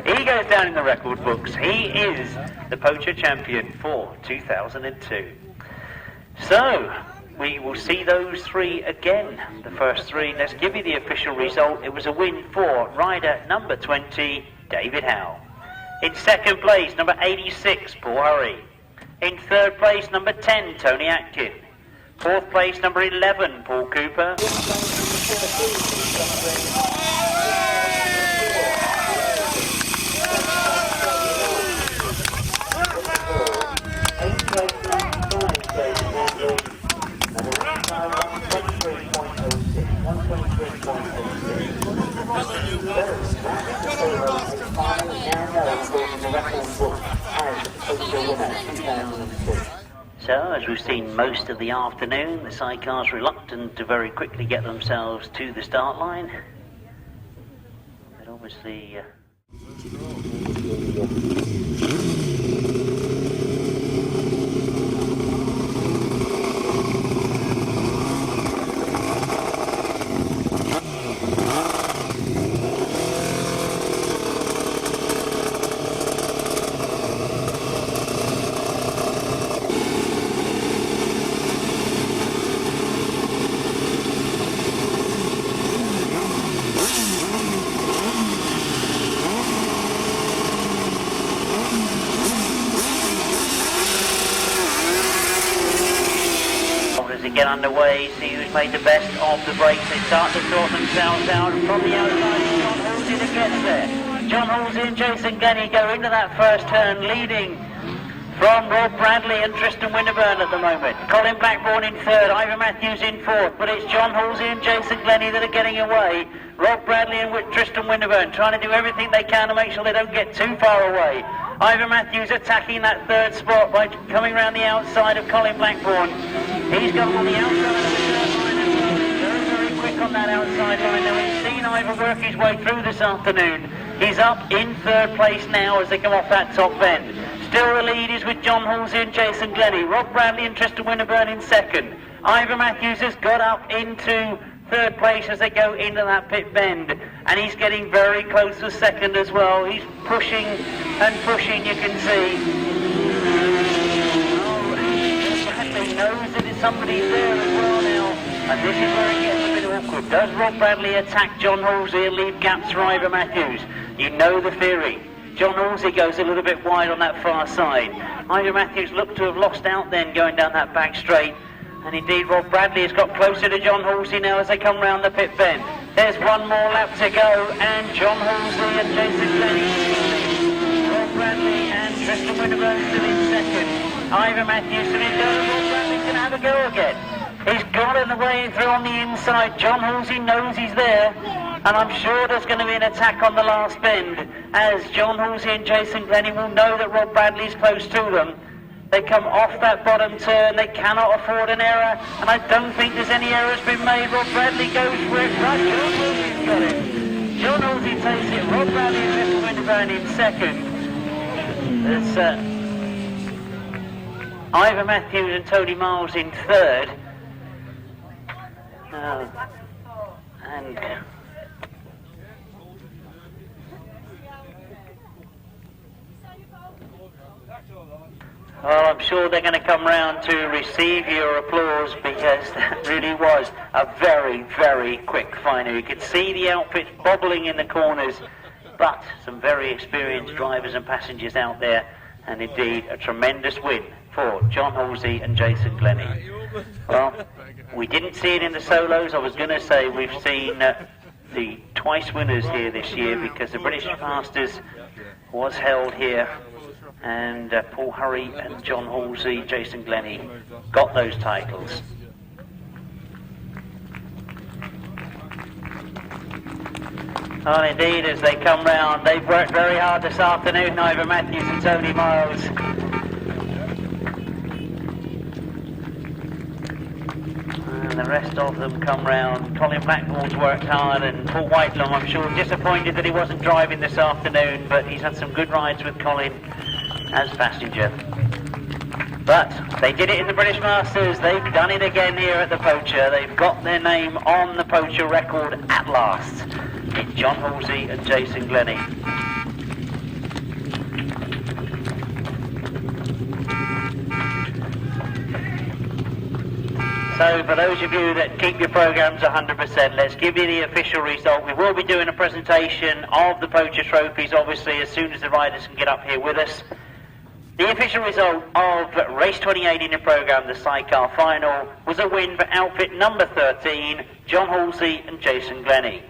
He goes down in the record books. He is the Poacher champion for 2002. So, we will see those three again. The first three, let's give you the official result. It was a win for rider number 20, David Howe. In second place, number 86, Paul Hurry. In third place, number 10, Tony Atkin. Fourth place, number 11, Paul Cooper. So, as we've seen most of the afternoon, the sidecars reluctant to very quickly get themselves to the start line. But obviously... get underway, see who's made the best of the breaks. They start to sort themselves out from the outside. John Halsey that gets there. John Halsey and Jason Glenie go into that first turn, leading from Rob Bradley and Tristan Winterburn at the moment. Colin Blackbourn in third, Ivor Matthews in fourth, but it's John Halsey and Jason Glenie that are getting away. Rob Bradley and Tristan Winterburn trying to do everything they can to make sure they don't get too far away. Ivor Matthews attacking that third spot by coming around the outside of Colin Blackbourn. He's got on the outside of the third line as well. Very, very quick on that outside line. Now we've seen Ivor work his way through this afternoon. He's up in third place now as they come off that top bend. Still the lead is with John Halsey and Jason Glenie. Rob Bradley and Tristan Winterburn in second. Ivor Matthews has got up into third place as they go into that pit bend, and he's getting very close to second as well. He's pushing and pushing, you can see. Bradley knows that somebody's there as well now, and this is where it gets a bit awkward. Does Rob Bradley attack John Halsey and leave gaps for Ivor Matthews? You know the theory. John Halsey goes a little bit wide on that far side. Ivor Matthews looked to have lost out then going down that back straight. And indeed Rob Bradley has got closer to John Halsey now as they come round the pit bend. There's one more lap to go, and John Halsey and Jason Glenie. Rob Bradley and Tristan Winterburn still in second. Ivor Matthews still in third. Rob Bradley's going to have a go again. He's got in the way through on the inside. John Halsey knows he's there. And I'm sure there's going to be an attack on the last bend, as John Halsey and Jason Glenie will know that Rob Bradley's close to them. They come off that bottom turn, they cannot afford an error, and I don't think there's any errors been made. Rob Bradley goes for it, right, John Halsey's got it. John Halsey takes it, Rob Bradley and Mr. Winterburn in second. There's Ivor Matthews and Tony Miles in third. And well, I'm sure they're going to come round to receive your applause, because that really was a very, very quick final. You could see the outfits bobbling in the corners, but some very experienced drivers and passengers out there, and indeed a tremendous win for John Halsey and Jason Glenie. Well, we didn't see it in the solos. I was going to say we've seen the twice winners here this year, because the British Masters was held here, and Paul Hurry and John Halsey, Jason Glenie got those titles. Well, indeed, as they come round, they've worked very hard this afternoon, Ivor Matthews and Tony Miles. And the rest of them come round. Colin Blackbourne's worked hard, and Paul Whitelum, I'm sure, disappointed that he wasn't driving this afternoon, but he's had some good rides with Colin as passenger. But they did it in the British Masters. They've done it again here at the Poacher. They've got their name on the Poacher record at last. It's John Halsey and Jason Glenie. So for those of you that keep your programmes 100%, let's give you the official result. We will be doing a presentation of the Poacher trophies, obviously, as soon as the riders can get up here with us. The official result of race 28 in the programme, the sidecar final, was a win for outfit number 13, John Halsey and Jason Glenie.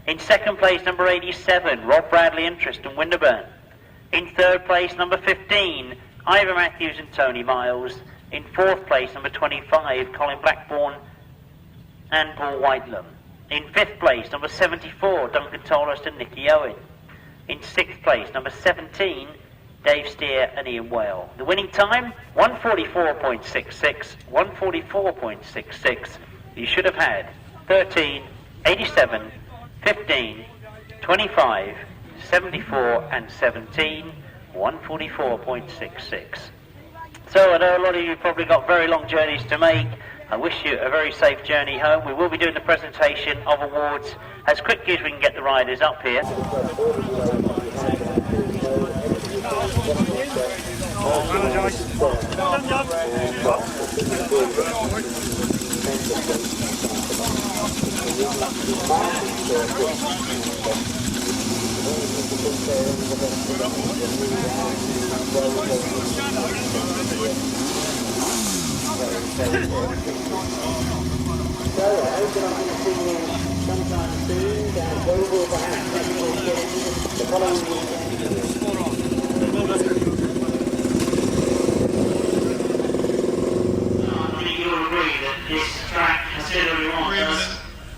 In second place, number 87, Rob Bradley and Tristan Winterburn. In third place, number 15, Ivor Matthews and Tony Miles. In fourth place, number 25, Colin Blackbourne and Paul Whitelum. In fifth place, number 74, Duncan Tolhurst and Nicky Owen. In sixth place, number 17, Dave Steer and Ian Whale. The winning time, 1:44.66, 1:44.66. You should have had 13, 87, 15, 25, 74 and 17, 1:44.66. So I know a lot of you probably got very long journeys to make. I wish you a very safe journey home. We will be doing the presentation of awards as quickly as we can get the riders up here. This track, considering what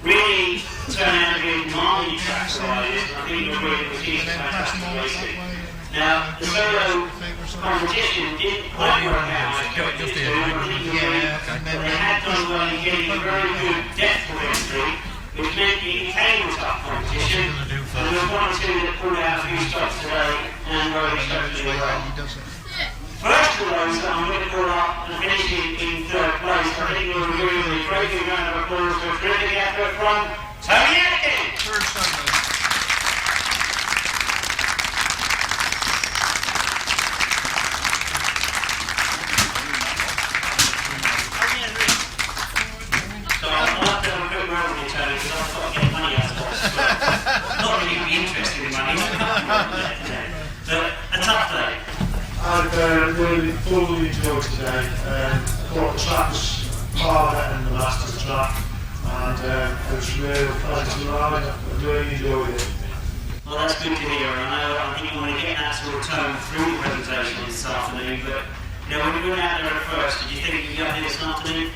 really turn out to be demanding tracks for riders, I think you'll agree with these fantastic racing. Now, the solo competition didn't quite work out as it did, so I think you'll agree that they had done well in getting a very good depth of entry, which meant it became a tough competition, and there was one or two that pulled out a few stops today and rode exceptionally well. First of those that I'm going to call up and finish in third place, I think we'll give a great big round of applause to a terrific effort from Tony Atkin. So I'd like to have a bit more of you, Tony, because I've got to get money out of this. Not that you'd be interested in money, but a tough day. I've really thoroughly enjoyed today. Thought the track was harder than the Masters track, and it was really pleasant to ride. I really enjoyed it. Well, that's good to hear. I think you want to get that sort of tone through the presentation this afternoon, but when you went out there at first, did you think you got here this afternoon?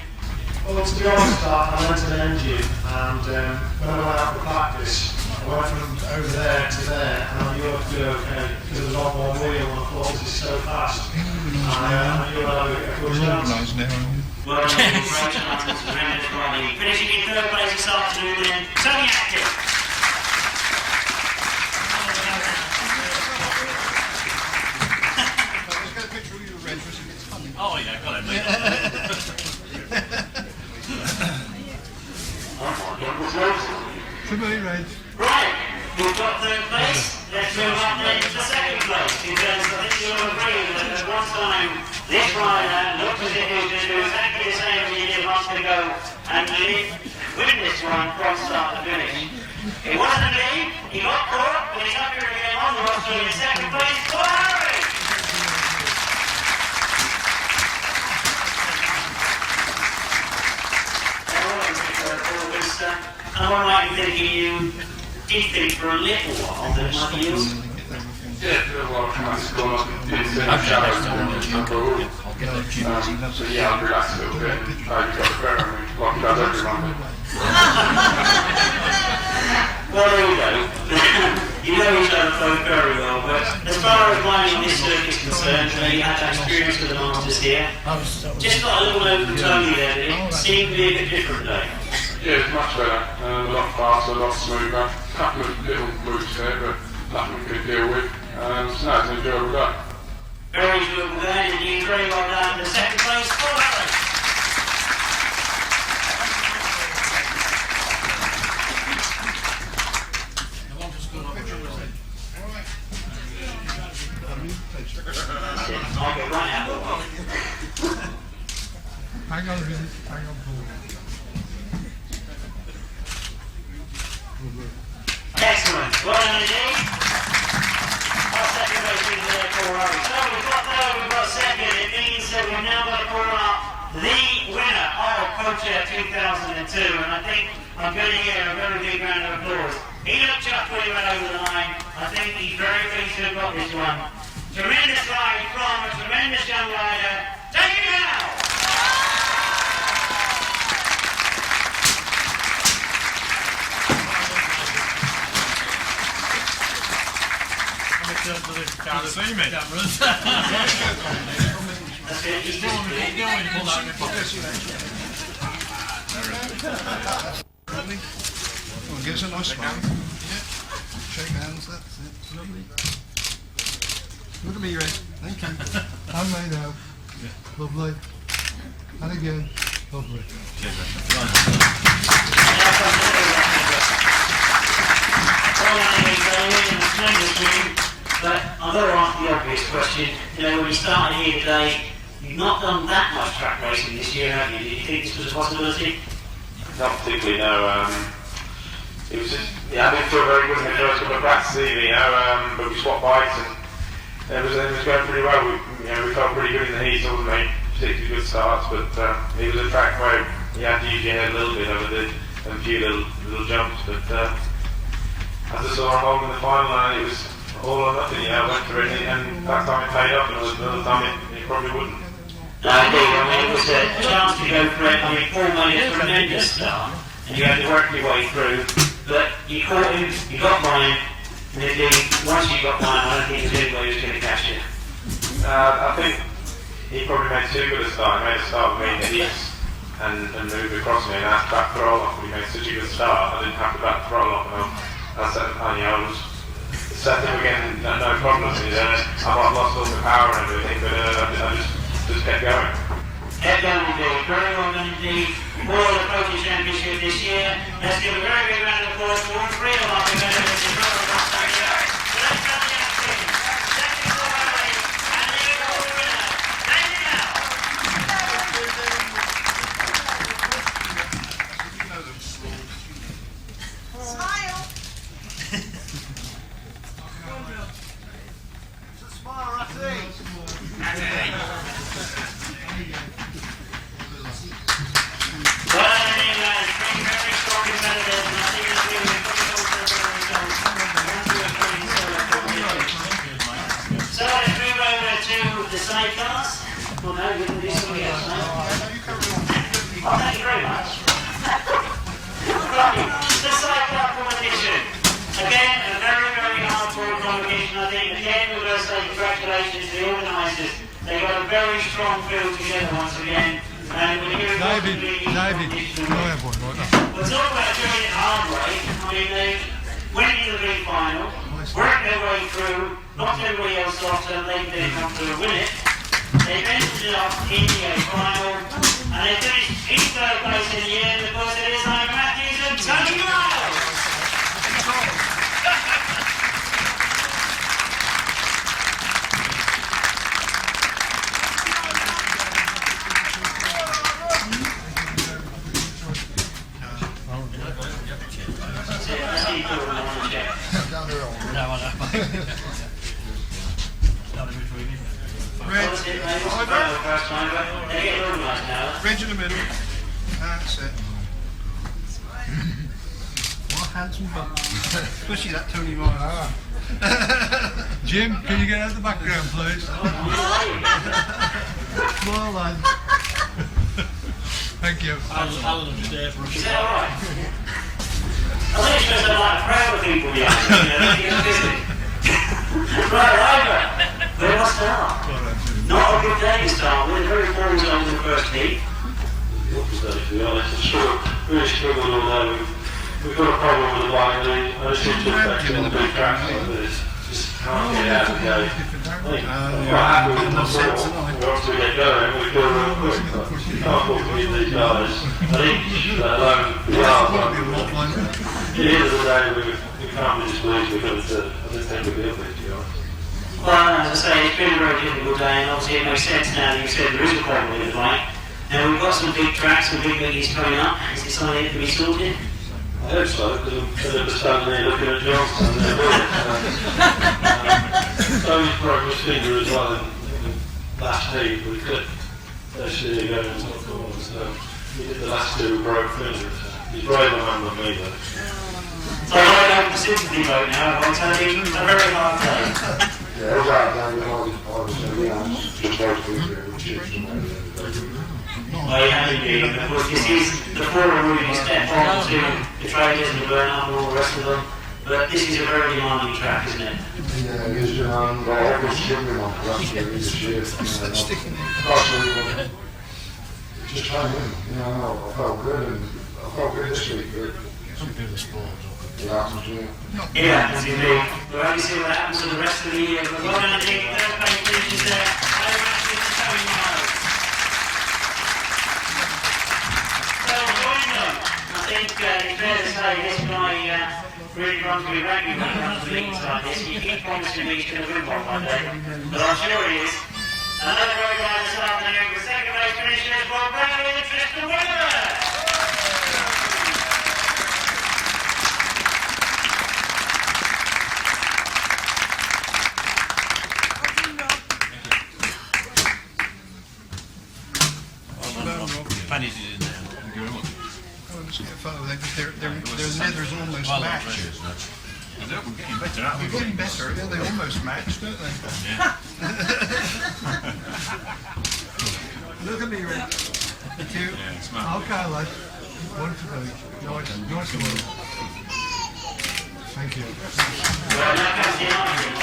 Well, to be honest, I went to the engine, and when I went out for practice, I went from over there to there, and I knew I'd be okay, because there was a lot more wheel, and I thought this is so fast. And I knew I'd have a good chance. Well, congratulations, tremendous riding. Finishing in third place this afternoon, then Tony Atkin. Let's get a picture of you, Reg, for some it's funny. Oh, yeah, got it, mate. Reg. Right, we've got third place. Let's move up then to second place, because I think you'll agree that at one time this rider looked as if he was going to do exactly the same as he did months ago and win this one from start to finish. It wasn't a lead, he got caught, but he's up here again on the roster in second place. Harry! Am I right in thinking you did think for a little while that it might be yours? Yeah, for a while, I just gone up into the shadows and so yeah, I'll relax a little bit. You've got the better of me, like he does everyone. Well, there we go. You know each other both very well, but as far as riding this circuit is concerned, you had that experience with the Masters here. Just got a little note from Tony there, did it? Seemed to be a bit different today. Yeah, it's much better, a lot faster, a lot smoother. A couple of little moves there, but nothing we could deal with. So no, it's an enjoyable day. Very enjoyable day, indeed. Very well done. The second place for Harry. I'll get right out of the way. Hang on a minute, hang on. Excellent. Well done indeed. Our second race is there for Harry. So we've got third, we've got second. It means that we've now got to call up the winner of Poacher 2002. And I think I'm going to hear a very big round of applause. He looked chuffed when he went over the line. I think he's very pleased to have got this one. Tremendous ride from a tremendous young rider. Take it now! Can't see me. Cameras. Keep going, pull that in the pocket. Come on, give us a nice smile. Yeah. Shake hands, that's it. Lovely. Look at me, Ray. Thank you. And me now. Lovely. And again. Lovely. But I've got to ask the obvious question. When you started here today, you've not done that much track racing this year, have you? Did you think this was a possibility? Not particularly, no. It was just, I didn't feel very good in the first couple of practices either, but we swapped bikes and it was going pretty well. We felt pretty good in the heat, wasn't we? Particularly good starts, but it was a track where you had to use your head a little bit over a few little jumps, but as I saw along in the final, it was all or nothing. I went for it, and that time it paid off, and another time it probably wouldn't. It was a chance to go for it. Paul made a tremendous start, and you had to work your way through. But you caught him, you got by him, and indeed, once you got by him, I don't think he was going to catch you. I think he probably made too good a start. He made a start with me in the heats and moved across me, and I had to back throttle off. He made such a good start, I didn't have to back throttle off. And I said, I was set up again, no problems. I might have lost all the power and everything, but I just kept going. Kept going indeed, very well done indeed. For the Poacher Championship this year, let's give a very big round of applause to all three of our competitors in front of us. So let's come to Atkin, second away, and the overall winner, David Howe. Smile! Smile, Ratty! Well, anyway, three very strong competitors, and I think it's really important to So let's move over to the sidecars. Well, no, we can do something else now. Oh, thank you very much. Right, the sidecar competition. Again, a very, very hard-fought competition, I think. Again, we're going to say congratulations to the organisers. They got a very strong field together once again. And we're going to We'll talk about doing it hard way. I mean, they went into the big final, worked their way through, knocked everybody else off so they didn't come through and win it. They ended up in the final, and they finished in third place in the end because it is Ivor Matthews and Tony Miles. Reg in the middle. That's it. What a handsome butt. Especially that Tony Miles. Jim, can you get out of the background, please? Well, lad. Thank you. Alan upstairs. Is that alright? I think it's just like a crowd of people behind you, Right, Ivor, where do I start? Not a good day to start with, very poor result in the first heat. To be honest, really struggled all day. We've got a problem with the line lead. I just seem to affect it on the big tracks, but it's just can't get out of the gate. I'm quite happy with the sport. Once we get going, we feel real quick, but you can't walk with these guys. I think, let alone the yards, at the end of the day, we can't be displeased because I just think we'll be up there, to be honest. Well, as I say, it's been a very difficult day, and obviously it makes sense now that you said there is a problem with the bike. Now we've got some big tracks and big biggies coming up. Is this something that can be sorted? I hope so, because I'm going to stand there looking at Johnson and they're doing it. Tony's broke his finger as well in the last heat. We clipped actually going into the corner, so he did the last two broke fingers. He's braver man than me though. So I don't sympathy vote now, I'll tell you, it's a very hard day. Yeah, it was out down the just those people with chips and everything. Well, you have indeed, and of course this is the forum where you step on to the traders and the burn-up and all the rest of them, but this is a very demanding track, isn't it? Yeah, it is demanding, but I was struggling on last year, this year. Just trying in, I felt good, and I felt good this week, but it happens to me. It happens indeed. We'll only see what happens for the rest of the year, but we're going to take third place finishes there. Over to Tony Miles. So, join them. I think it's fair to say this guy really runs me ragged when it comes to meetings like this. He keeps promising me he's going to win one day, but I'm sure he is. Another road ride this afternoon with second place finishers, Rob Brown with the Tristan winner. Fanny's in there. Thank you very much. Let's get a photo there, because their leather's almost matched. We're getting better, aren't we? They're getting better, yeah, they almost match, don't they? Yeah. Look at me, Red. Two. Yeah, smart. Okay, lad. One to go. Nice one. Thank you. Well, now comes the answer.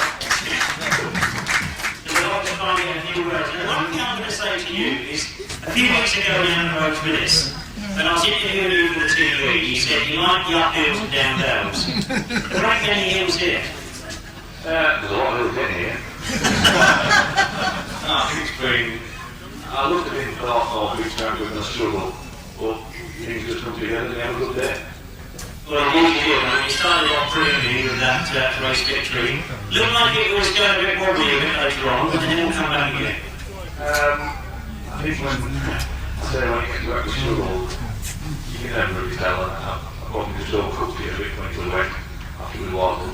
There's a lot to find in a few words. And one thing I'm going to say to you is, a few weeks ago we had a road for this, and I was interviewing you for the TV. You said you like the uphills and down dales. There ain't any hills here. There's a lot of hills in here. No, I think it's been... I looked at it and thought, oh, big time we're going to struggle. But things just come together and they have a good day. Well, indeed you did. I mean, you started off brilliantly with that race victory. Looked like it was going a bit wobbly a bit later on, but then it will come back again. I think when you get to actually struggle, you can never really tell. According to Joe Cook, you get a bit when it was wet after we watered,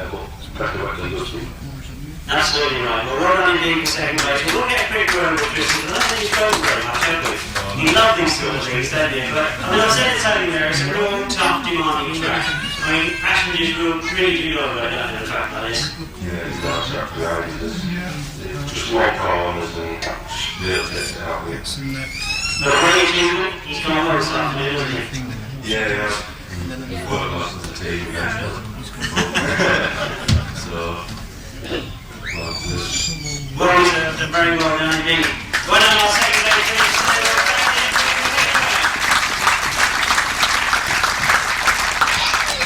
but better wet than dusty. Absolutely right. Well, well done indeed for second place. We'll get a quick round of Tristan, but I don't think it's going very much, have we? You love these sort of things, don't you? But, I mean, I've said it earlier there, it's a real tough, demanding track. I mean, passengers will really do love going down to a track like this. Yeah, it's not exactly how it is. Just walk corners and just little bits out here. But Reg, he's gone well this afternoon, hasn't he? Yeah. Work lots of the team, so... Well reserved and very well done indeed. Well done, our second place finish.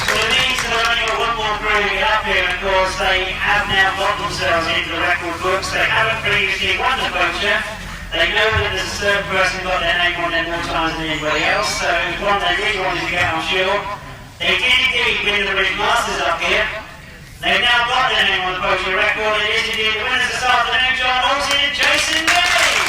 Well, it means that they've only got one more period up here, and of course they have now got themselves into the record books. They haven't previously won the Poacher. They know that there's a third person got their name on there more times than anybody else, so it's one they really wanted to get, I'm sure. They did indeed win the British Masters up here. They've now got their name on the Poacher record. It is indeed the winners this afternoon, John Halsey and Jason Glenie.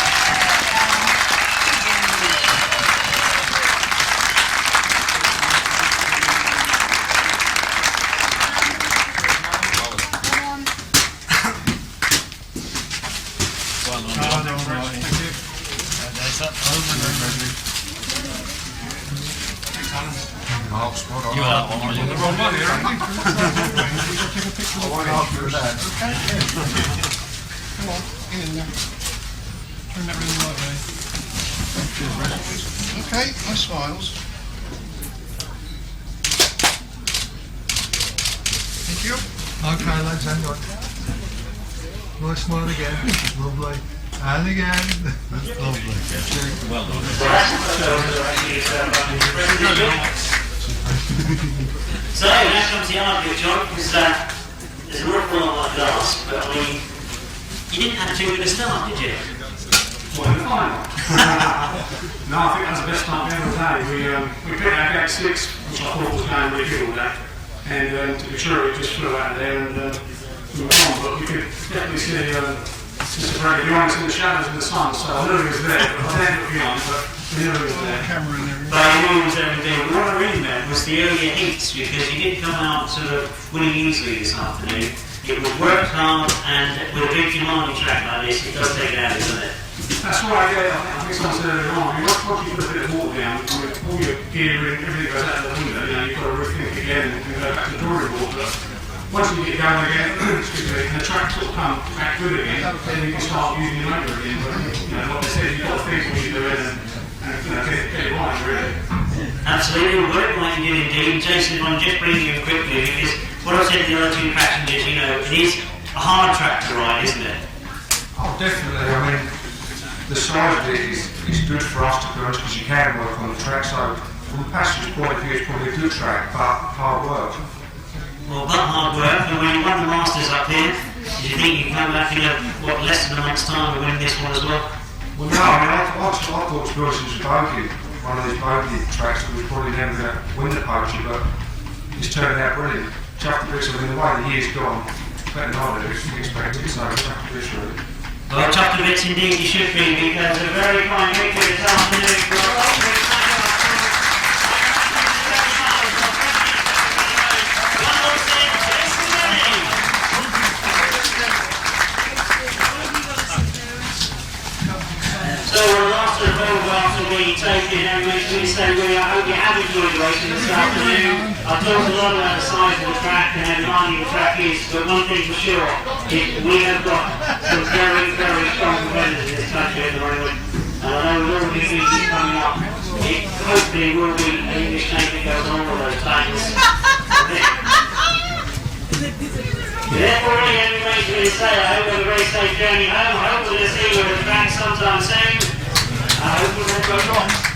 You are on the wrong one here, aren't you? Come on, in there. Turn that really right way. Okay, nice smiles. Thank you. Okay, lads, hang on. Nice smile again. Lovely. And again. That's lovely. Well done. So, now comes the argument, John, because there's an awful lot like glass, but I mean, you didn't have too good a start, did you? Well, in the final. No, I think that was the best start we ever had. We picked our gate 6, which I thought was going really good all day. And to be true, it just flew out of there and we went on, but we could definitely see Mr. Brady behind us in the shadows of the sun, so I knew he was there, but I didn't look behind, but we knew he was there. Camera in there. But he was there indeed. What I really meant was the earlier heats, because he did come out sort of winning easily this afternoon. It was worked hard, and with a big demanding track like this, it does take it out, doesn't it? That's right, yeah, I think someone said earlier on, once you put a bit of water down, all your gear and everything goes out the window, you've got to rethink again and go back to the drawing board. But once you get going again, excuse me, and the track sort of come back good again, then you can start using your motor again. But, like I said, you've got to think what you're doing and get it right, really. Absolutely, we'll work like you did indeed. Jason, if I can just bring you in quickly, because what I've said to the other two passengers, it is a hard track to ride, isn't it? Oh, definitely. I mean, the size of it is good for us to go because you can work on the track. So, from a passenger's point of view, it's probably a good track, but hard work. Well, but hard work, and when you won the Masters up here, do you think you can come back in less than a month's time and win this one as well? Well, no, I mean, I thought to be honest, it was bogey, one of these bogey tracks that we probably never going to win the Poacher, but it's turning out brilliant. Chuck the bricks, I mean, the way the year's gone, better than I do, expected, so chuck the bricks really. Well, chuffed a bit indeed you should be, because a very fine victory this afternoon for So we're after the photographs will be taken and we say I hope you have enjoyed the racing this afternoon. I've talked a lot about the size of the track and how demanding the track is, but one thing for sure is we have got some very, very strong competitors in this country at the moment. And I know with all the features coming up, it hopefully will be an English name that goes on all those titles. Therefore, really, every race really say, I hope you have a very safe journey home. I hope we'll see you at the track sometime soon. I hope it all goes wrong.